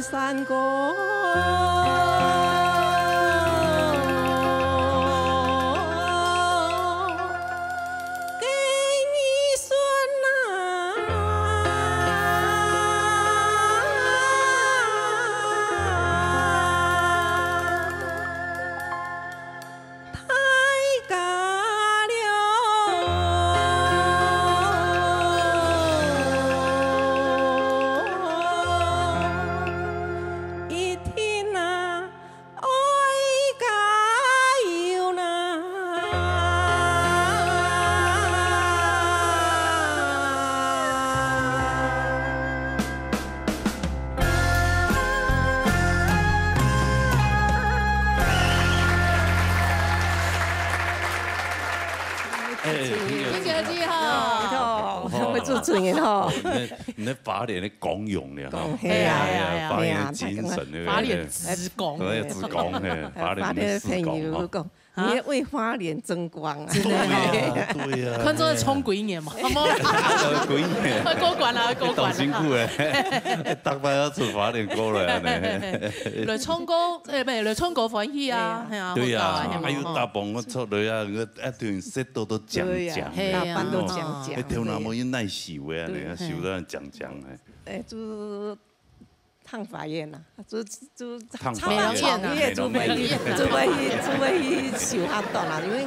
山歌。你法联的功用了哈，法联精神的，法联之功，之功的，法联的之功哈。你为花莲争光啊！真的对呀，看做冲几年嘛，好冇？几年？过关啦，过关啦！辛苦诶，大摆要出花莲歌来呢。来唱歌，来唱歌欢喜啊，系啊。对呀，还有大帮我出来啊，我一段说都讲讲，大班都讲讲。跳那么有耐受诶，你受到讲讲诶。就。烫法院呐，就美容院除非去受较多啦，因为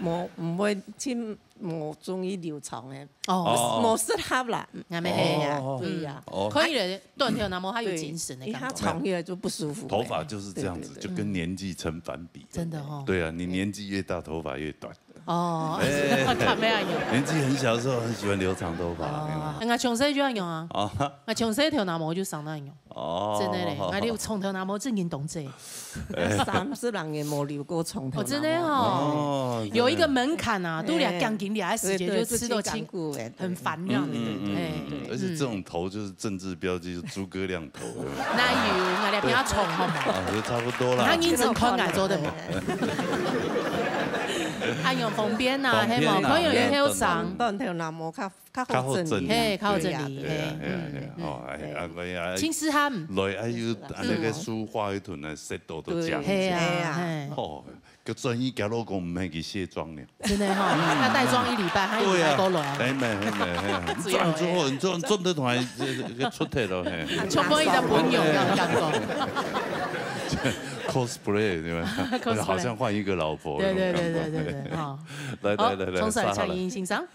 我唔会去无中医流床诶，无适合啦，系咪系啊？对呀，可以的，断跳那么他有精神的感觉，他长起来就不舒服。头发就是这样子，就跟年纪成反比。真的哦。对啊，你年纪越大，头发越短。哦，看没啊用。年纪很小的时候很喜欢留长头发。我从小就要用啊。我从小跳那毛就上那用。哦。真的嘞，我有从头那毛正经动作。30人也没留过从头。真的哦。有一个门槛啊，都俩钢筋俩时间就吃到清，很烦这样子。而且这种头就是政治标记，就诸葛亮头。那有，我俩比较冲好吗？就差不多了。他认真看爱做的嘛。按用旁边呐，嘿嘛，可以用一条上，当条南模较好整理，嘿，较好整理，嘿，哦，哎呀，青丝汉，来还有那个书画一顿啊，色度都讲，嘿啊，哦，个专业家老公唔系去卸妆呢，真的哈，他带妆1礼拜，他1礼拜都来，哎没，妆之后你得同系个出体咯，嘿，出门伊就本用嘅感觉。cosplay 对吧？好像换一个老婆。对，好。来，从来唱音欣赏。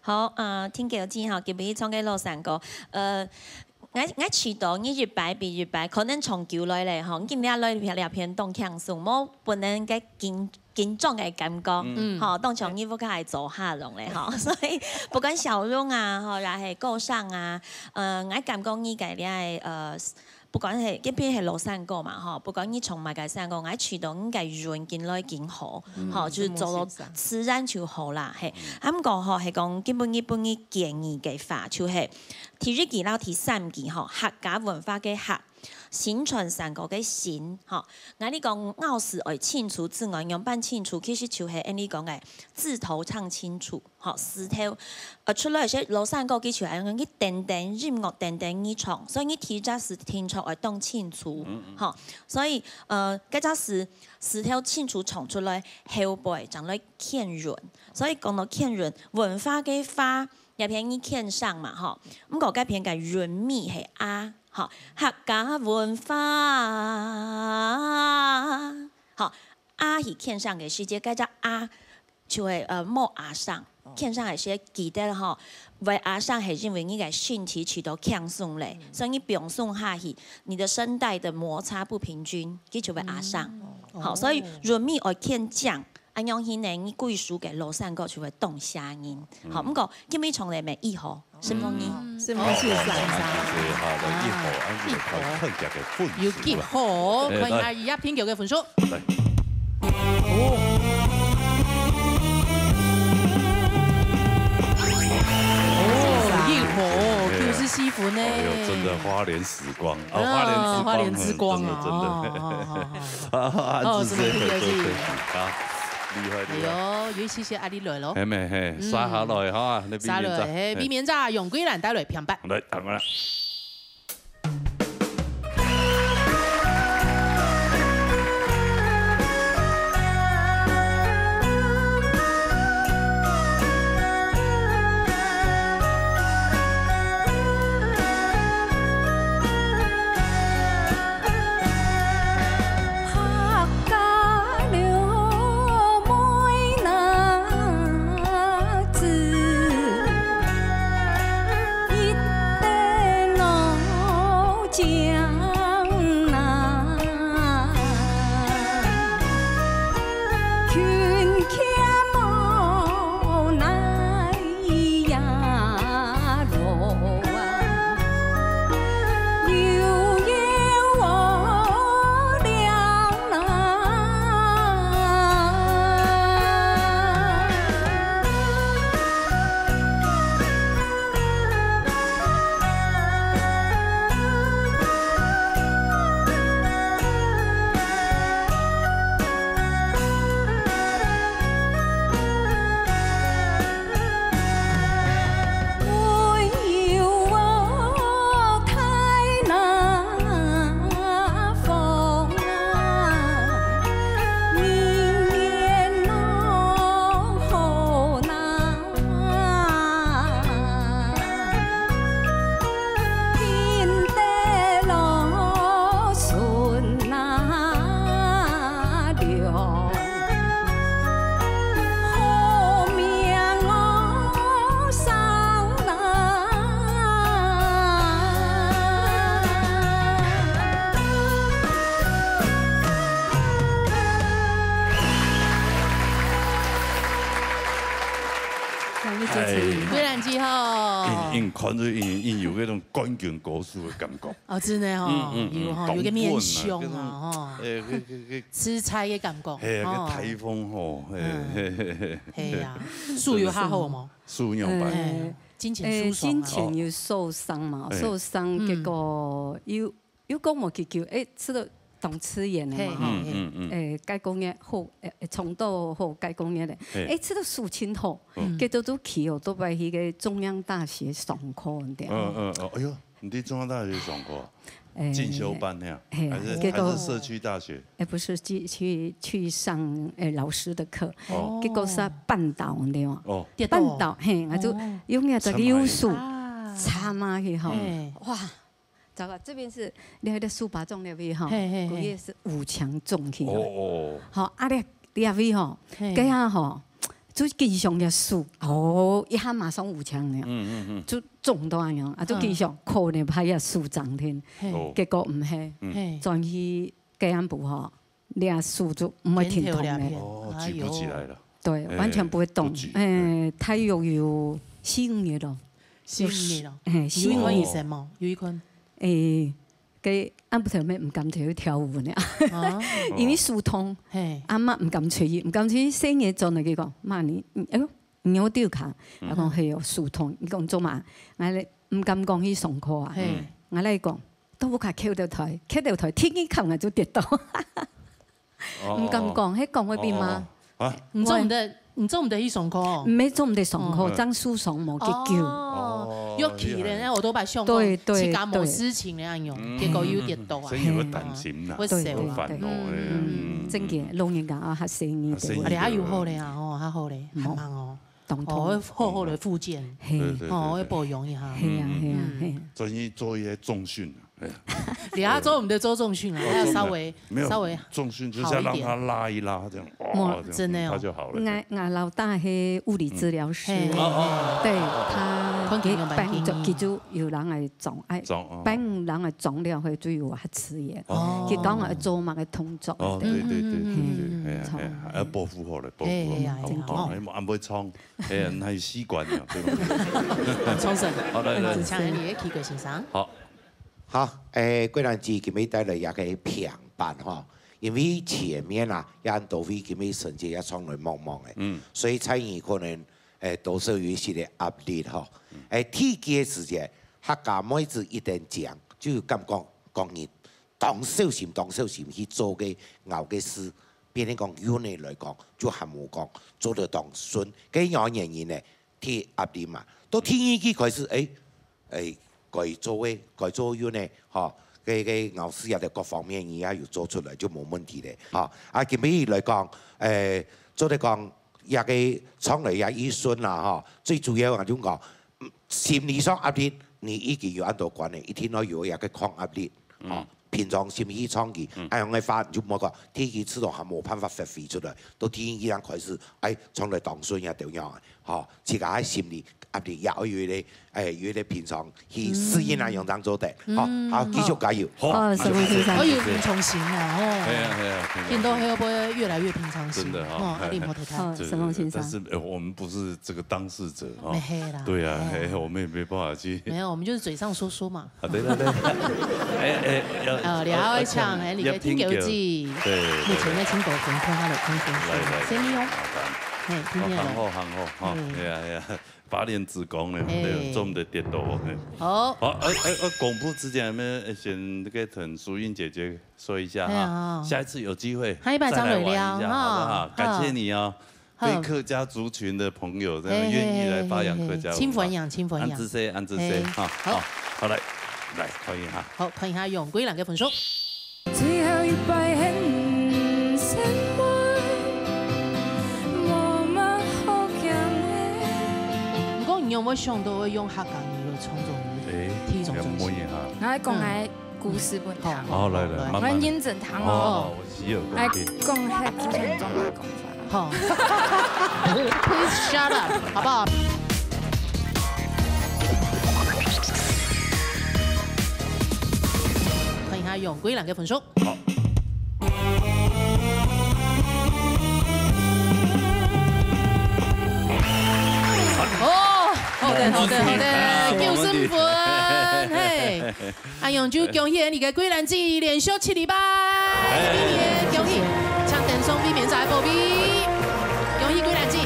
好，聽幾個字哈，叫俾唱嘅羅山歌。我知道你越擺比越擺，可能從舊來咧吼，今日來兩片動強數，冇不能嘅緊張嘅感覺，吼，當從衣服開做下龍咧吼，所以不管笑容啊，吼，然係歌聲啊，我感覺你嘅咧不管係一邊係羅山歌嘛，吼，不管你從埋嘅山歌，我知道你嘅人見來見好，吼，就是做到自然就好啦，係。咁個吼係講基本建議嘅法，就係第1期到第3期吼，客家文化嘅客。宣傳山歌嘅宣，吼，我呢講拗時愛清楚字眼用扮清楚，其實就係按呢講嘅字頭唱清楚，吼，字頭，出來些羅山歌嘅就係講啲定定音樂定定呢唱，所以你提早時聽出來當清楚，吼，所以嗰陣時字頭清楚唱出來，後輩將來欠潤，所以講到欠潤文化嘅花入邊呢欠上嘛，吼，咁嗰個片嘅潤味係啊。好，客家文化，好，是欠上嘅世界，該只就係冇上，欠上係寫記得吼，為上係因為你嘅身體取到強鬆咧，所以你表送下去，你的聲帶的摩擦不平均，佢就會上。好，所以潤味愛欠降。安樣顯咧，你歸屬嘅羅山歌就會動聲音。好，咁個今尾從嚟咪一號，什麼音？什麼是山要結合，看下而家編劇嘅分數。就是西服呢，真的花蓮時光，花蓮之光啊，哦，什麼編劇？厲害！係哦，要謝謝阿你來咯。係咪？係沙下來嚇，你沙來，避免咋用幾難帶來平白。嚟，等我啦。看到因有嗰種幹勁歌書嘅感覺。哦，真係哦，有吼，有個面相啊，吼，吃菜嘅感覺。係啊，個台風吼，係啊，樹有較好冇？樹樣白。金錢金錢要受傷嘛，受傷結果要講冇結叫，誒，知道动词言的嘛吼，该讲嘅好，创造好该讲嘅咧，这个事情吼，佢都去哦，都在迄个中央大学上课的。哎呦，你伫中央大学上课？进修班那样，还是社区大学？不是去上老师的课，结果是绊倒对吗？绊倒嘿，我就用了这个优术插嘛去吼，哇！糟糕，这边是那个书包中那边哈，我也是5强中去。好，啊那边吼，这样吼。就继续嘅数，一下马上5强了，就中到样，就继续考呢派一数涨天，结果唔系，转去吉安部吼，你数就唔会挺痛嘅，举不起来了，对，完全不会动，他有4、5年咯，4、5年咯，有一坤医生嘛，有一坤，佢啱頭尾唔敢出去跳舞呢，因為疏通，阿媽唔敢出去，唔敢出去生嘢做嚟，佢講媽你，你有丟卡，我講係有疏通，你講做嘛，我哋唔敢講去上課啊，我哋講都冇卡翹到台，天一琴日就跌倒，唔敢講，喺講嗰邊嘛，唔做唔得去上課，唔係做唔得上課，張書上冇結叫。又去咧，我都把上課自家冇事情那樣用，結果又跌倒啊！所以會擔心啦，會煩惱嘅。真嘅，老人家啊，嚇死你哋！我哋還有好咧啊，哦，還好咧，很忙哦。好的復健，要保養一下。係啊。專業做一些重訓。你要做我們的周重訓啊，要稍微重訓，就是要讓他拉一拉，這樣，真的哦，他就好了。我老大係物理治療師，對他佢就有人嚟撞，病人嚟撞了佢就有黑刺嘢，佢講係做乜嘅動作。對，要保護好咧，保護好，唔會創，係習慣嘅，對吧？創神，子強，你嘅起過先生。好。好，桂蘭姐今日帶來一個平板哈，因為前面啊，也都會今日成績也從來茫茫的，所以參與可能多少有一些的壓力哈。體檢時間，客家妹子一定講，就咁講你當小心去做嘅熬嘅事，別人講有你來講，就含冇講做得當順，咁樣原因呢，體壓力嘛，到體檢開始該做要呢，嚇嘅咬師入各方面而家要做出來就冇問題咧，嚇。啊，今日來講，做得講一個廠內也醫順啦，嚇。最主要係點講？心理上壓力，你已經要按到管理，一天內有一個抗壓力，嚇。平常心理創意，樣嘅發就冇講，天氣自動係冇辦法發揮出來，到天氣開始，廠內當順也點樣嘅，嚇。自家喺心理壓力也要有啲平常去適應那樣當做的，好，繼續加油。好，沈先生，可以平常心啊，係啊，變到會不會越來越平常心？真的哈，立摩太太，沈龍先生。但是我們不是這個當事者啊，對啊，我們也沒辦法去。沒有，我們就是嘴上說嘛。啊，對。你還會唱你嘅天狗記，目前嘅天狗粉看下嚟看看，聲音哦，聽見啦。好，係啊。8年子講咧，做唔得跌倒。好，廣播之前，先跟陳淑英姐姐說一下哈，下一次有機會再來玩一下，好不好？感謝你哦，對客家族群的朋友，願意來發揚客家文化。親粉養。安之 C，好來看一下。好，看一下用歸蘭嘅分數。最後一拜很深愛。你有冇想到會用客家語嚟創作呢種東西？我講下故事本堂。好，來，我認真聽哦。我講下祖傳中嘅講法。好。Please shut up，好不好？看一下用歸蘭嘅分數。好。好的，救生粉，嘿，阿勇就恭喜你嘅歸蘭記連續7禮拜，明年恭喜，搶電送避免在保庇，恭喜歸蘭記。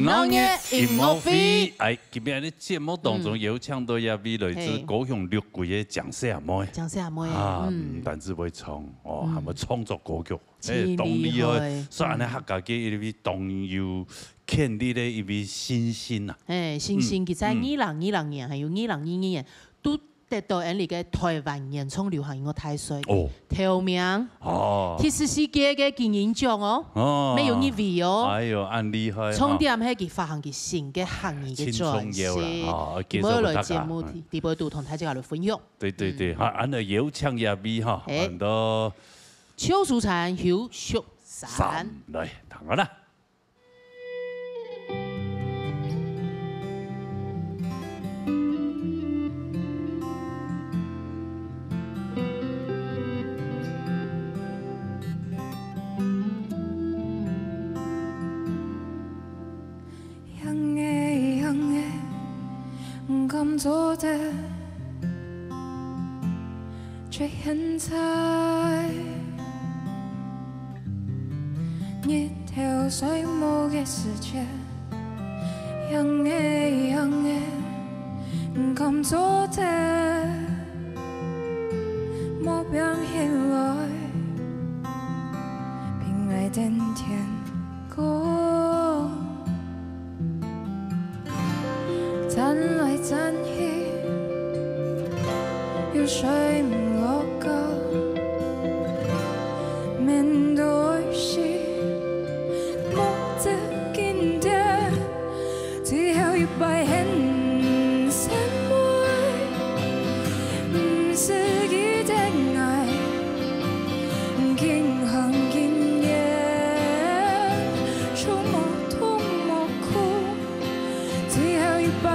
老爷音乐会，哎，今日咧节目当中有请到一位来自高雄六季的蒋氏阿妹。蒋氏阿妹啊，唔单止会唱，哦，还会创作歌曲，当厉害。所以安尼客家嘅一位当有建立的一位新星啊。新星其实2020年还有2022年都得到人哋嘅台湾原创流行音乐大赛头名。第四世界嘅金鹰奖哦，没有一位哦。哎呦，安厉害！重点係佢發行嘅新嘅行業嘅專輯，今日來節目第二度同大家來分享。對對對，哈，安嚟有請一位哈，很多邱淑嬋、邱淑嬋來，談下啦。咁早的最現在，一條水母嘅世界，樣嘅樣嘅咁早的冇變起來，平愛den天光。站來站去，又睡唔落覺，面對時冇得見的，只有一百很鮮美，唔是一定愛，經行經驗，觸摸痛摸苦，只有一百。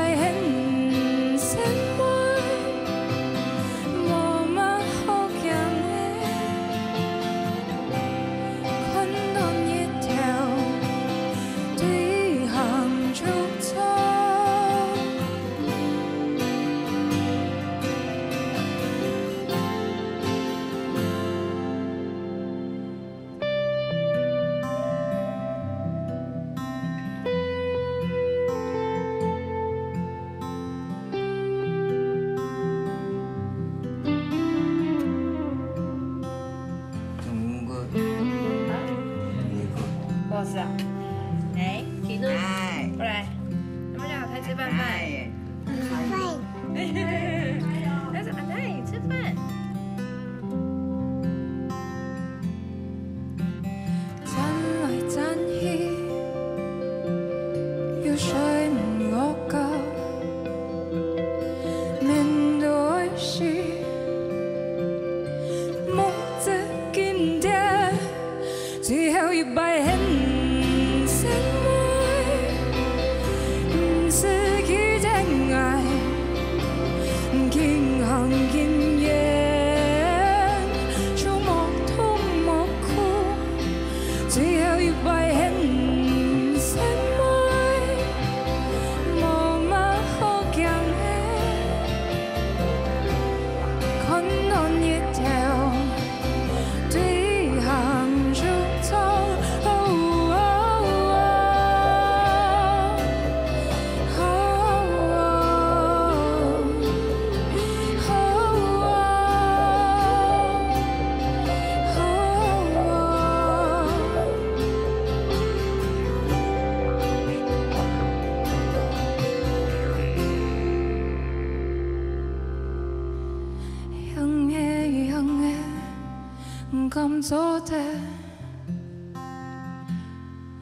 咁早的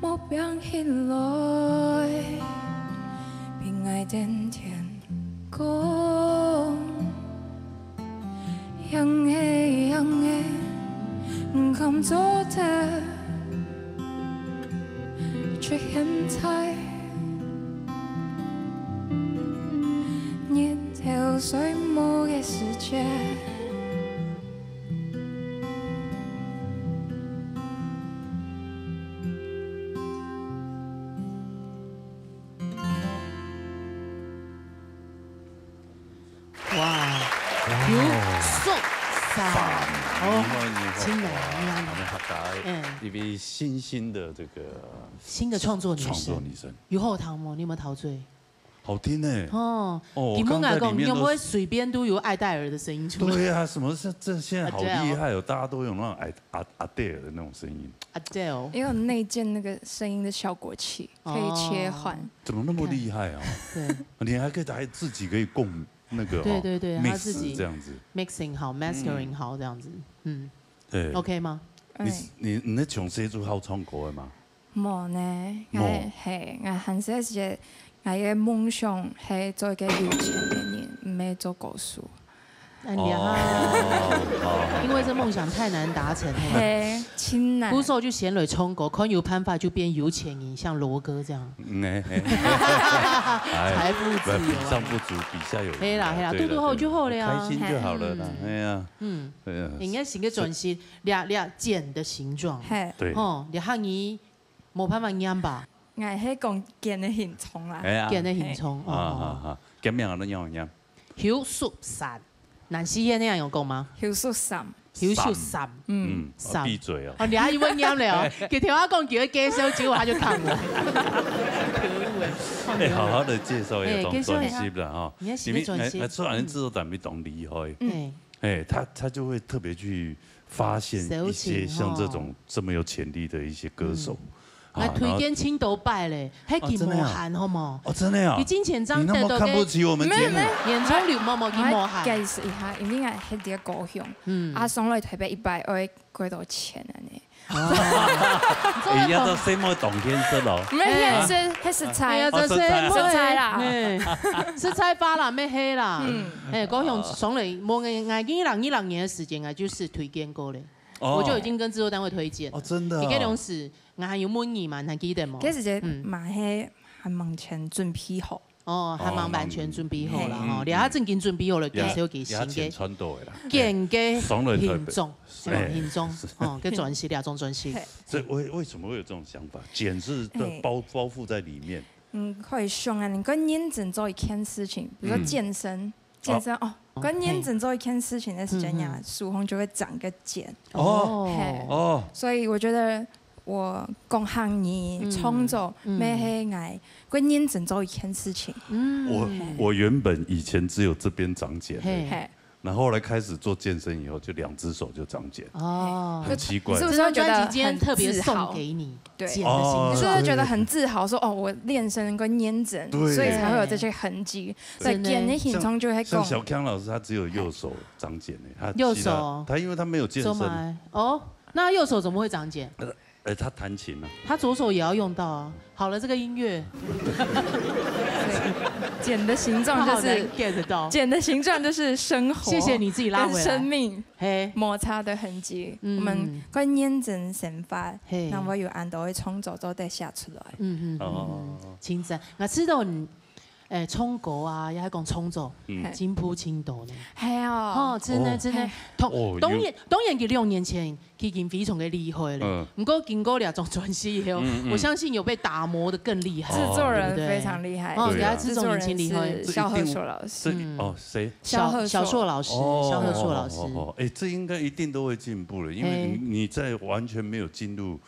冇變起來，平愛den天光，樣嘅樣嘅咁早的最現在，一條水母嘅世界。亲人，我们客家一位新的这个新的创作女生，有后堂吗？你有没有陶醉？好听呢。哦，你们来讲，你有没有随便都有艾戴尔的声音出来？对啊，什么是这现在好厉害哦，大家都有那种阿戴尔的那种声音。Adele，也有内建那个声音的效果器，可以切换。怎么那么厉害啊？对，你还可以自己可以共那个对，他自己这样子 mixing 好 ，mastering 好这样子，对 ，OK 吗？你那从小就好唱歌的吗？冇呢，我很细时嘅。我嘅夢想係做一個有錢嘅人，唔係做歌手。因為這夢想太難達成，係千難。鼓手就嫌累衝過，看有辦法就變有錢人，像羅哥這樣。財富自由。比上不足，比下有餘。係啦，嘟嘟好就好了呀。開心就好了啦，係啊。應該是個轉型，倆繭的形狀。係。對。哦，你漢語冇辦法念吧？我係講繭的形狀啦。繭的形狀。繭名都用念。曉淑珊，南希燕那樣有講嗎？曉淑珊。曉淑珊。閉嘴哦。你還以為念了？佢聽我講叫佢介紹，結果他就看了。可惡好好的介紹一種專輯啦哈。你要寫專輯。雖然製作團隊懂厲害，他就會特別去發現一些像這麼有潛力的一些歌手。來推薦青島拜咧，係金莫涵好冇？哦，真的呀！你金錢章你那麼看不起我們節目？演出流某金莫涵。介紹一下，因為我係啲高雄，上來台北120幾多錢啊你？而家都什麼懂天色咯？唔係係食材，食材啦，食材發啦，咩黑啦？高雄上來冇2年的時間，我就是推薦過咧，我就已經跟製作單位推薦。哦，真的。你嗰種是。我還有滿意嘛？你還記得冇？嗰時就嘛係完全準備好。哦，還冇完全準備好啦吼，你還正經準備好了，介紹給新嘅。見嘅形狀，形狀，哦，嘅轉型，2種轉型。所以為什麼會有這種想法？繭是包覆在裡面。可以想啊，你跟認真做一件事情，比如說健身哦，跟認真做一件事情的時間呀，樹紅就會長個繭。哦，所以我覺得。我講行業創作咩係愛，佢認真做一件事情。我原本以前只有這邊長繭，然後後來開始做健身以後，就2隻手就長繭。哦，很奇怪。是不是覺得很特別送給你？對，你是不是覺得很自豪？說哦，我練身跟認真，所以才會有這些痕跡。在繭的形狀就會講。像小康老師，他只有右手長繭右手，他因為他沒有健身。哦，那右手怎麼會長繭？他彈琴啊，他左手也要用到啊。好了，這個音樂，繭的形狀就是 get 到，繭的形狀就是生活。謝謝你自己拉回來。生命摩擦的痕跡，我們更認真生發，那我有按到會創作都得寫出來。清真，我知道你。創歌啊，也係講創作，金鋪青島呢。係啊，哦，真的。當然佢2年前佢已經非常嘅厲害咧。不過經過2種轉型以後，我相信有被打磨得更厲害。製作人非常厲害，哦，製作人挺厲害。蕭賀碩老師。哦，誰？蕭碩老師。蕭賀碩老師。這應該一定都會進步了，因為你在完全沒有進入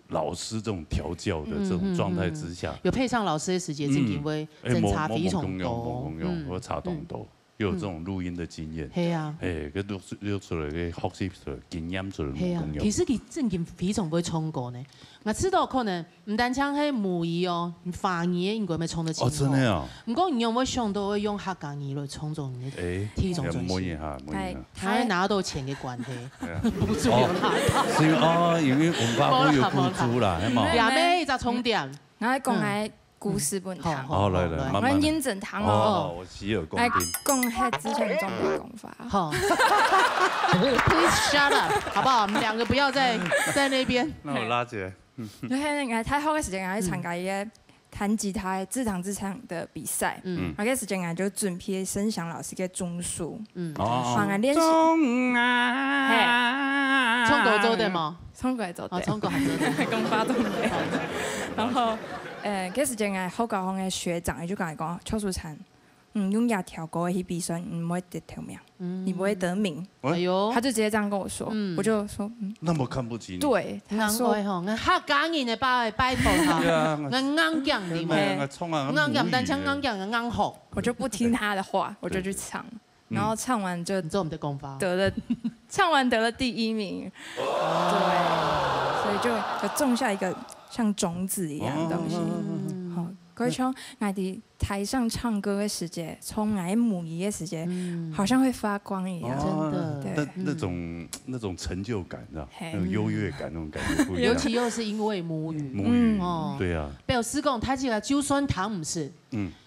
老師這種調教的這種狀態之下，有配上老師的時間，正因為偵查非常多，我查懂多，又有這種錄音的經驗。係啊，佢錄出來嘅學習出來經驗出來冇共用。其實佢正經非常會唱歌呢。我知道可能唔單唱係母語哦，華語應該咪唱得清楚。哦，真的啊！唔過你有冇想到會用客家語來創作你嘅體種專輯？係，佢拿到錢嘅關係，補助有拿到。因為文化部有補助啦，係嘛？兩尾一隻重點，我係講係故事本堂。好來，我係認真堂哦。我洗耳恭聽。講係之前中國講法。好 ，Please shut up， 好不好？我們兩個不要在那邊。那我拉起來。我喺太後嘅時間，我去參加一個彈吉他自彈自唱的比賽。我嘅時間我就準備盛祥老師嘅中書。我練習。唱歌做得嗎？唱歌做得。唱歌係做得。係咁發動嘅。然後嘅時間我好高雄嘅學長，就講邱淑嬋，用亚条歌去比赛，不会得头名，你不会得名。哎呦，他就直接这样跟我说，我就说，那么看不起你。对，他说，我客家人的拜托哈，我硬讲你们，硬讲但唱硬讲硬好，我就不听他的话，我就去唱，然后唱完就做我们的功法，唱完得了第1名，对，所以就种下一个像种子一样的东西。好，各位从我哋台上唱歌的时间，从我母仪的时间，好像会发光一样，真的。那种成就感，知道？那种优越感，那种感觉不一样。尤其又是因为母语，对啊。被我师公他这个就算他不是，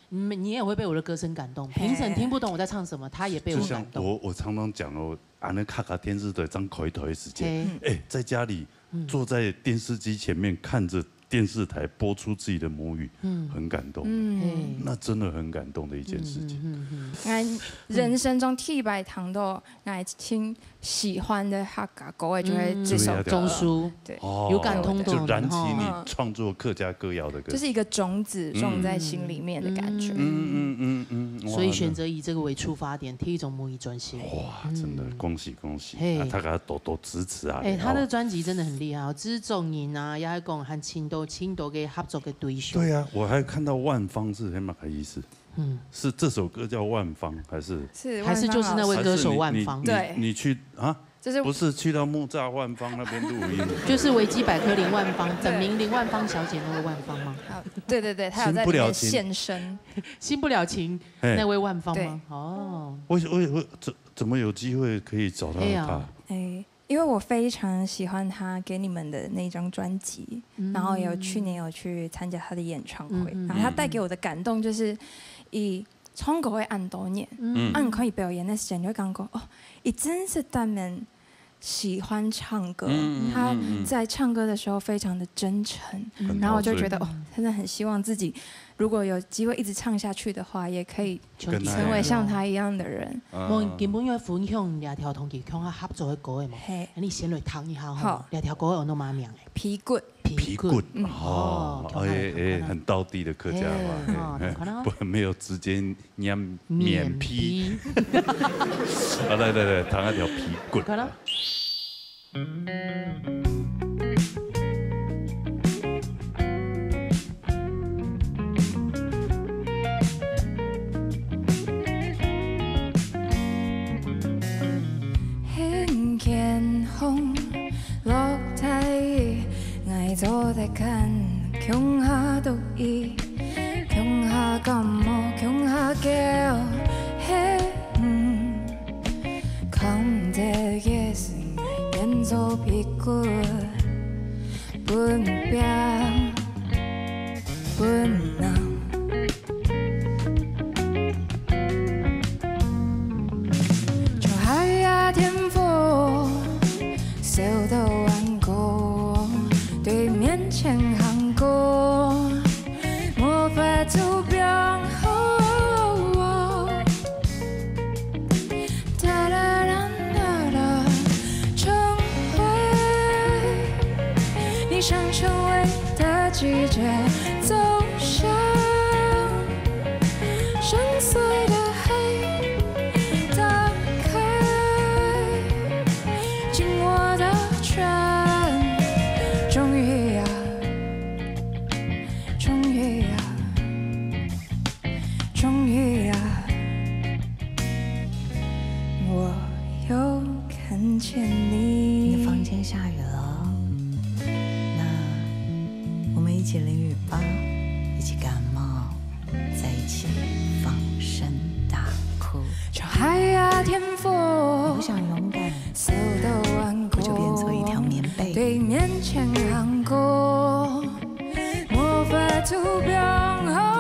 你也会被我的歌声感动。评审听不懂我在唱什么，他也被我感动。就像我常常讲哦，那卡卡电视的张口一头的时间，在家里坐在电视机前面看着电视台播出自己的母语，很感动，那真的很感动的一件事情。我人生中第100堂都我听喜欢的客家歌，就会这首中书，对，有感通就燃起你创作客家歌谣的歌，就是一个种子种在心里面的感觉。所以选择以这个为出发点，替一种母语专辑。哇，真的恭喜恭喜！他给他多支持啊！他的专辑真的很厉害，知种人啊，也还讲和青岛嘅合作嘅对象。对啊，我还看到万芳是什么意思？是这首歌叫万芳，还是就是那位歌手万芳？对，你去啊？就是不是去到木栅万芳那边录音？就是维基百科林万芳，整名林万芳小姐那位万芳吗？对对对，她有在里面现身。新不了情那位万芳吗？哦，我怎么有机会可以找到她？因为我非常喜欢他给你们的那张专辑，然后去年有去参加他的演唱会，然后他带给我的感动就是以唱歌会按多年，按可以表演的时间，你会感觉哦，一真是他们喜欢唱歌，他在唱歌的时候非常的真诚，然后我就觉得哦，真的很希望自己如果有机会一直唱下去的话，也可以成为像他一样的人。我根本要分享2条同佢向他合作的歌的嘛，你先来听一下哈。2条歌有那么名的皮骨，皮骨哦，很道地的客家话，不没有直接念面皮。好，来，弹一条皮骨。落台，我坐在看，穷下独意，穷下感冒，穷下叫，嘿，扛着也是演奏皮鼓，分别分难。就海呀天赋。走到弯过，对面前行过，没法走遍后。哒啦啦哒啦，成为你想成为的季节，走向深邃的黑。终于啊，我又看见你。你的房间下雨了，那我们一起淋雨吧，一起感冒，在一起放声大哭。就海呀天赋，你不想勇敢，我就变做一条棉被。对面前行过，没法图标后。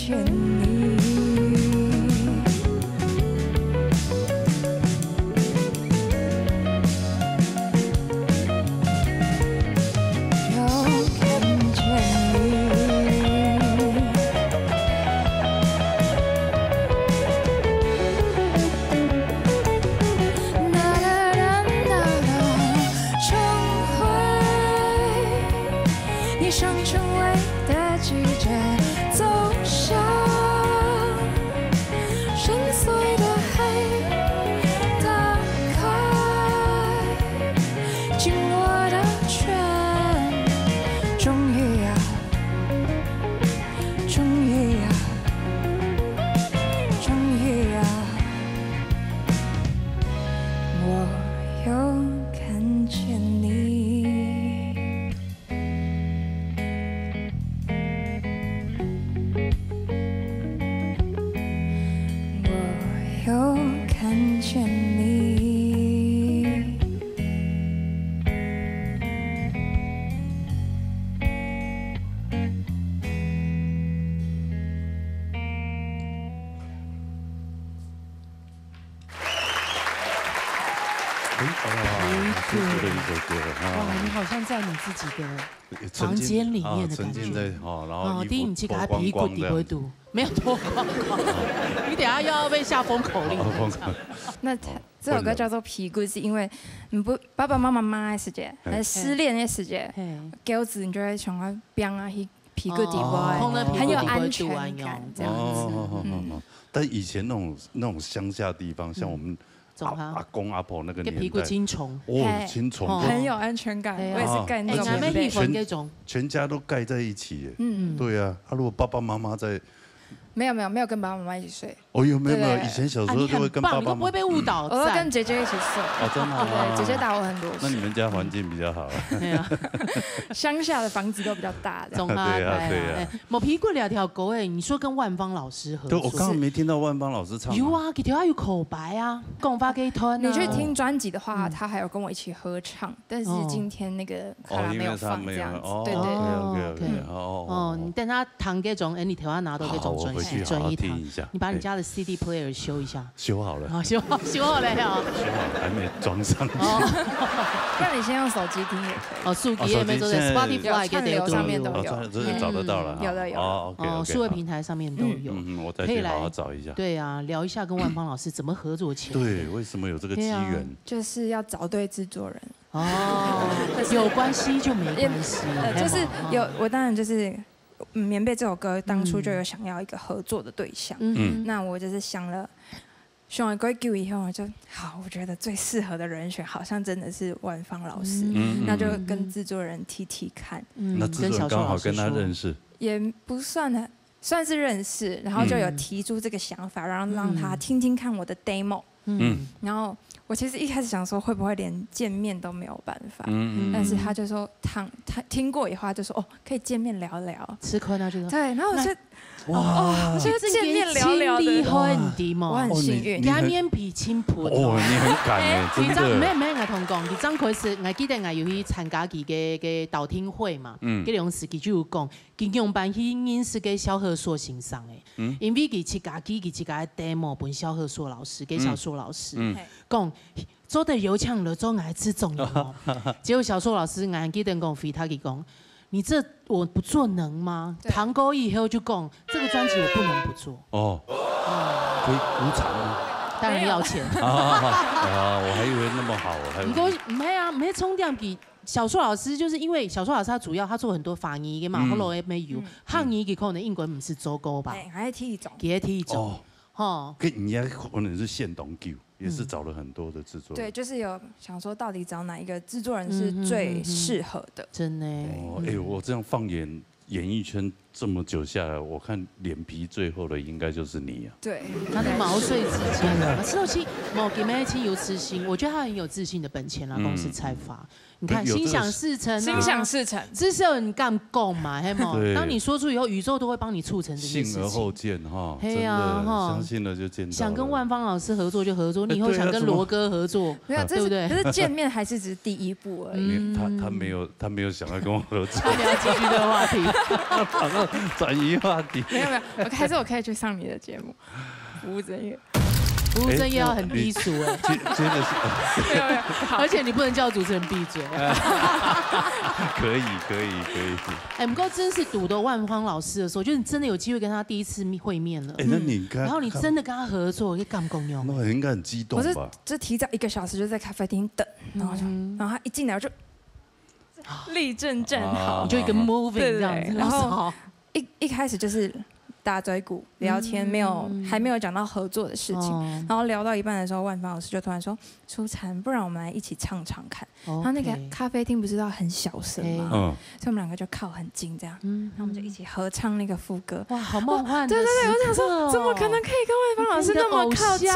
见你。哇，你好像在你自己的房间里面的感觉。然后第一，你去给他皮骨底不会堵，没有脱光光，你等下又要被下封口令。那这首歌叫做《皮骨》，是因为你不爸爸妈妈骂的时间，还是失恋的时间，狗子你就会想要变啊，皮骨底部，很有安全感这样子。但以前那种乡下地方，像我们。阿公阿婆那个年代，皮骨青虫，青虫很有安全感，我也是盖那种，全家都盖在一起耶。对啊，如果爸爸妈妈在，没有跟爸爸妈妈一起睡。哦，有没有？以前小时候就会跟爸爸妈妈，你都不会被误导。我会跟姐姐一起睡。哦，真的。对，姐姐大我很多岁。那你们家环境比较好。对啊，乡下的房子都比较大的。对啊。某皮骨聊条狗哎，你说跟万芳老师合作？对，我刚刚没听到万芳老师唱。有啊，给条有口白啊，共发给团。你去听专辑的话，他还有跟我一起合唱，但是今天那个卡拉没有放这样子。对。哦，你等他弹这种，你头要拿到这种专一堂，你把你家的 CD player 修一下。修好了。修好了哦。修好还没装上去。那你先用手机听也可以。数机也没做在 Spotify 串流上面都有。这是找得到了。有。哦，数位平台上面都有。我再去好好找一下。对啊，聊一下跟万芳老师怎么合作起来。对，为什么有这个机缘？就是要找对制作人。哦，有关系就没关系。就是我当然就是《棉被》这首歌当初就有想要一个合作的对象。那我就是想了。选完歌以后就好，我觉得最适合的人选好像真的是万芳老师，那就跟制作人提看。那制作人刚好跟他认识，也不算是认识，然后就有提出这个想法，然后让他听听看我的 demo。然后我其实一开始想说会不会连见面都没有办法，但是他就说他听过以后他就说可以见面聊聊，吃亏那就对，然后我就。哇！我觉得见面聊聊的，我很幸运。加面皮青婆。哦，你很敢哎，真的。没我同讲，佢张开始，我记得我有去参加佢嘅导听会嘛，佢用时佢就有讲，佢用班去认识嘅萧贺硕先生诶，因为佢自家 demo 本萧贺硕老师给小硕老师讲。做的油腔了，做爱吃重哦。结果小硕老师俺记得讲，回他讲。你这我不做能吗？唐沟以后就讲这个专辑我不能不做。可以无偿吗？当然要钱。我还以为那么好，你说没充电比小硕老师，就是因为小硕老师他主要他做很多法语嘅嘛，后来没有汉语嘅可能英文唔是足够吧？还踢一种，也踢一种。跟人家可能是现懂狗。也是找了很多的制作人，对，就是有想说到底找哪一个制作人是最适合的，真的。我这样放眼演艺圈这么久下来，我看脸皮最厚的应该就是你啊。对，他的毛遂自荐啊，石头七某给梅青有自信，我觉得他很有自信的本钱啦，公司财阀。你看，心想事成，心想事成，这是很干够嘛，黑毛。当你说出以后，宇宙都会帮你促成这件事情。信而后见哈，真的，相信了就见到。想跟万芳老师合作就合作，你以后想跟罗哥合作，对不对？可是见面还是只是第一步而已。他没有想要跟我合作。他们要继续这个话题。转移话题。没有，还是我可以去上你的节目，不务正业。不务正业要很低俗哎，真的是。没有，而且你不能叫主持人闭嘴。可以。哎，不过真是赌的万芳老师的时候，就是你真的有机会跟他第一次会面了。哎，那你看，然后你真的跟他合作，你干共用？那应该很激动吧？我是提早1个小时就在咖啡厅等，然后他一进来我就立正站好，就一个 moving 这样子，然后一开始就是打嘴鼓聊天，还没有讲到合作的事情，然后聊到一半的时候，万芳老师就突然说：“舒禅，不然我们来一起唱唱看。”然后那个咖啡厅不是都很小声吗？所以我们2个就靠很近这样，然后我们就一起合唱那个副歌。哇，好梦幻！对，我想说，怎么可能可以跟万芳老师那么靠近？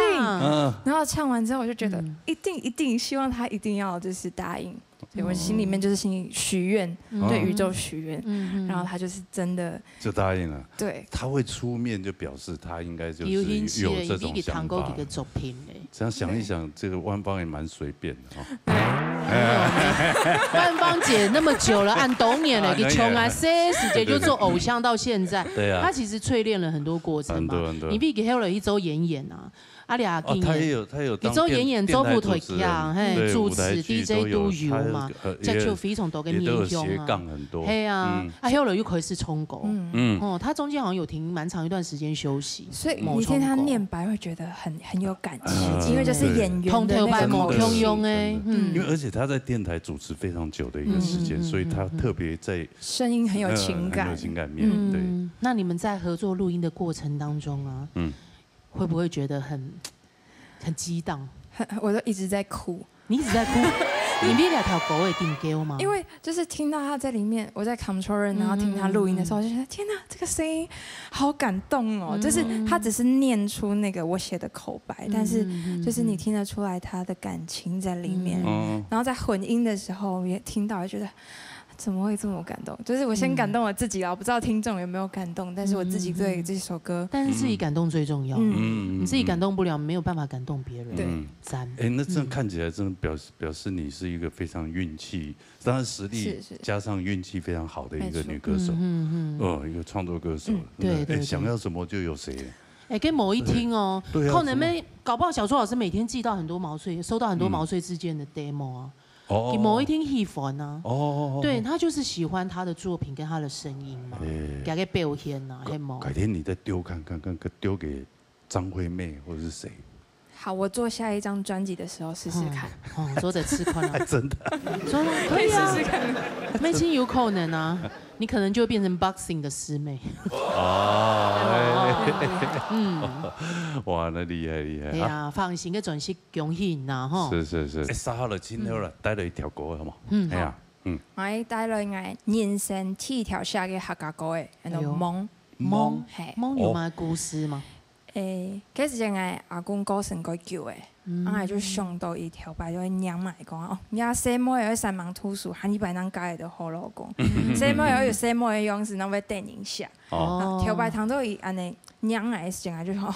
然后唱完之后，我就觉得一定希望他一定要就是答应。所以我心里面就是心里许愿，对宇宙许愿，然后他就是真的就答应了。对，他会出面就表示他应该就是有这种想法。这样想一想，这个万芳也蛮随便的哦。万芳姐那么久了，按多年了，你从来CS 姐就做偶像到现在，对啊，她其实淬炼了很多过程嘛。很多。你比给后了一周演啊。阿俩经验，他有一周演周不腿强，嘿，主持 DJ 都有嘛，接触非常多嘅面向啊，嘿啊，还有了又可以是冲狗，他中间好像有停蛮长一段时间休息，所以你听他念白会觉得很有感情，因为就是演员的那个口用哎，因为而且他在电台主持非常久的一个时间，所以他特别在声音很有情感，很有情感面对。那你们在合作录音的过程当中啊，会不会觉得很激荡？我都一直在哭。你一直在哭？你比2条狗也顶给我吗？因为就是听到他在里面，我在 control room， 然后听他录音的时候，我就觉得天哪，这个声音好感动哦！就是他只是念出那个我写的口白，但是就是你听得出来他的感情在里面。然后在混音的时候也听到，就觉得。怎么会这么感动？就是我先感动我自己啦，我不知道听众有没有感动，但是我自己对这首歌，但是自己感动最重要。你自己感动不了，没有办法感动别人。对，哎，那这样看起来真的表示你是一个非常运气，当然实力加上运气非常好的一个女歌手。一个创作歌手。对，想要什么就有谁。哎，跟某一听哦，可能搞不好小朱老师每天寄到很多毛遂，收到很多毛遂之间的 demo 啊。你某一天喜欢啊，对他就是喜欢他的作品跟他的声音嘛，给他表现呐，改天你再丢看看，丢给张惠妹或者是谁？好，我做下一张专辑的时候试试看。说得吃宽了，真的，说可以试试看，妹亲有可能啊，你可能就会变成 boxing 的师妹。哇，那厉害！哎呀，放心个转型恭喜呐哈。是。3號了，今天了，帶了一條歌好冇？係啊，我帶了我人生第一條寫嘅客家歌嘅，叫做夢。夢有乜故事嗎？嗰時我阿公過身個叫嘅，我就想到一條白就娘埋講哦，呀什麼有三盲突數，喊你白人改的好老公，什麼有什麼的樣子，那會電影下，條白堂都以安尼娘來時間就說。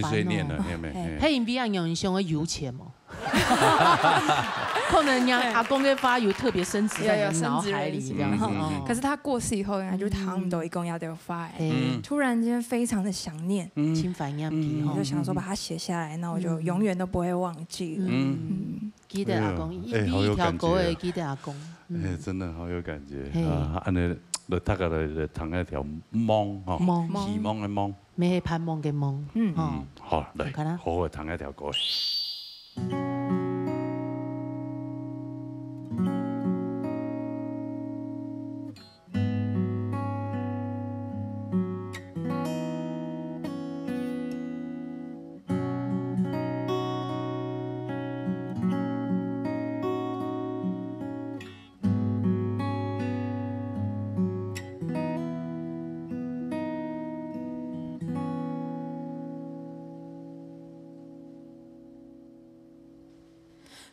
碎念了，有沒？嘿，因比較有像個油錢嘛，可能讓阿公嘅發油特別深植在你腦海裡這樣子。可是他過世以後，就他們都一共要得發，突然間非常的想念，親反樣皮，我就想說把它寫下來，那我就永遠都不會忘記了。記得阿公，一條歌誒，記得阿公。哎，真的好有感覺啊！安尼，就大概就談一條夢哦，希望嘅夢。咩係盼望嘅夢？好，嚟，好好彈一條歌。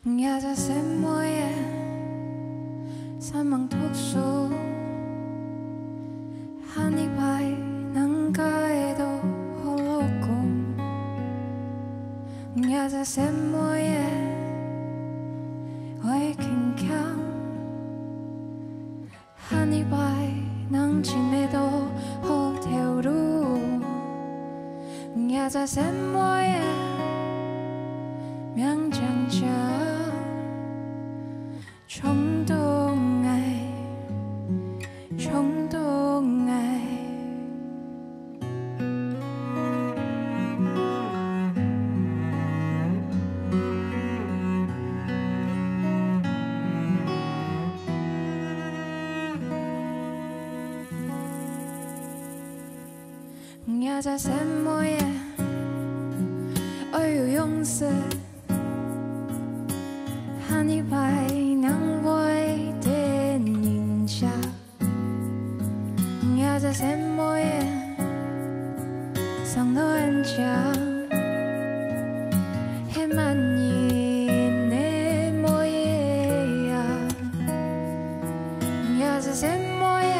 也在什麼嘢三盲突數，喊你白能改到好老公。也在什麼嘢會堅強，喊你白。在什么呀？勉强着冲动爱，冲动爱。也在什么呀？爱有勇士，喊你白娘为的人家。也在什么呀？上到人家，黑满人的模样。也在什么呀？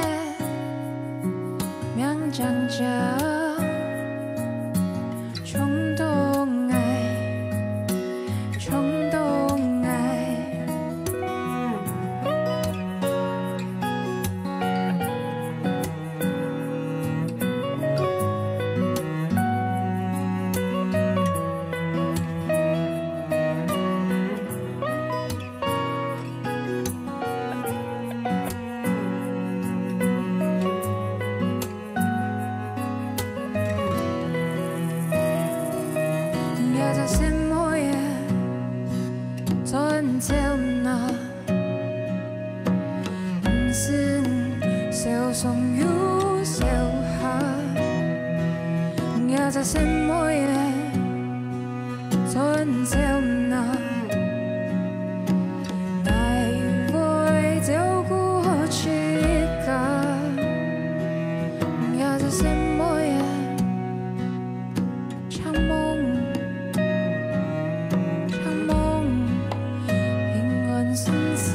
勉强着。在什么呀？春秋那，带我走过去个，也在什么呀？长梦，长梦，平安顺遂。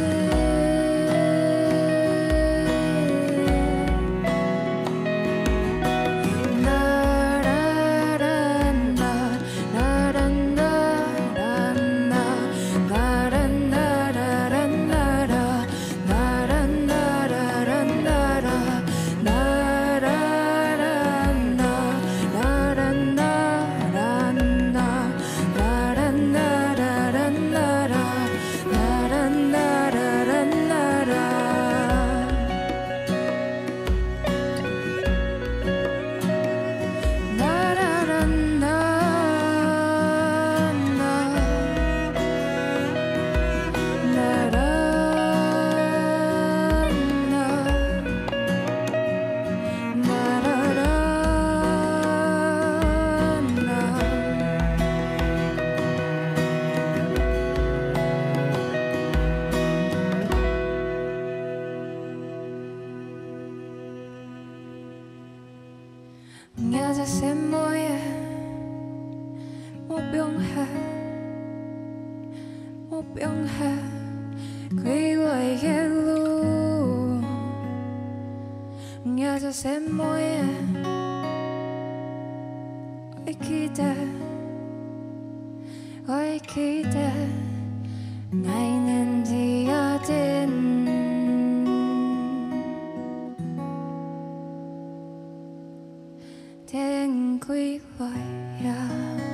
也在什么呀？我不用喊，我不用喊，归来的路。也在什么呀？我期待，我期待，爱念的雅典。天归来呀。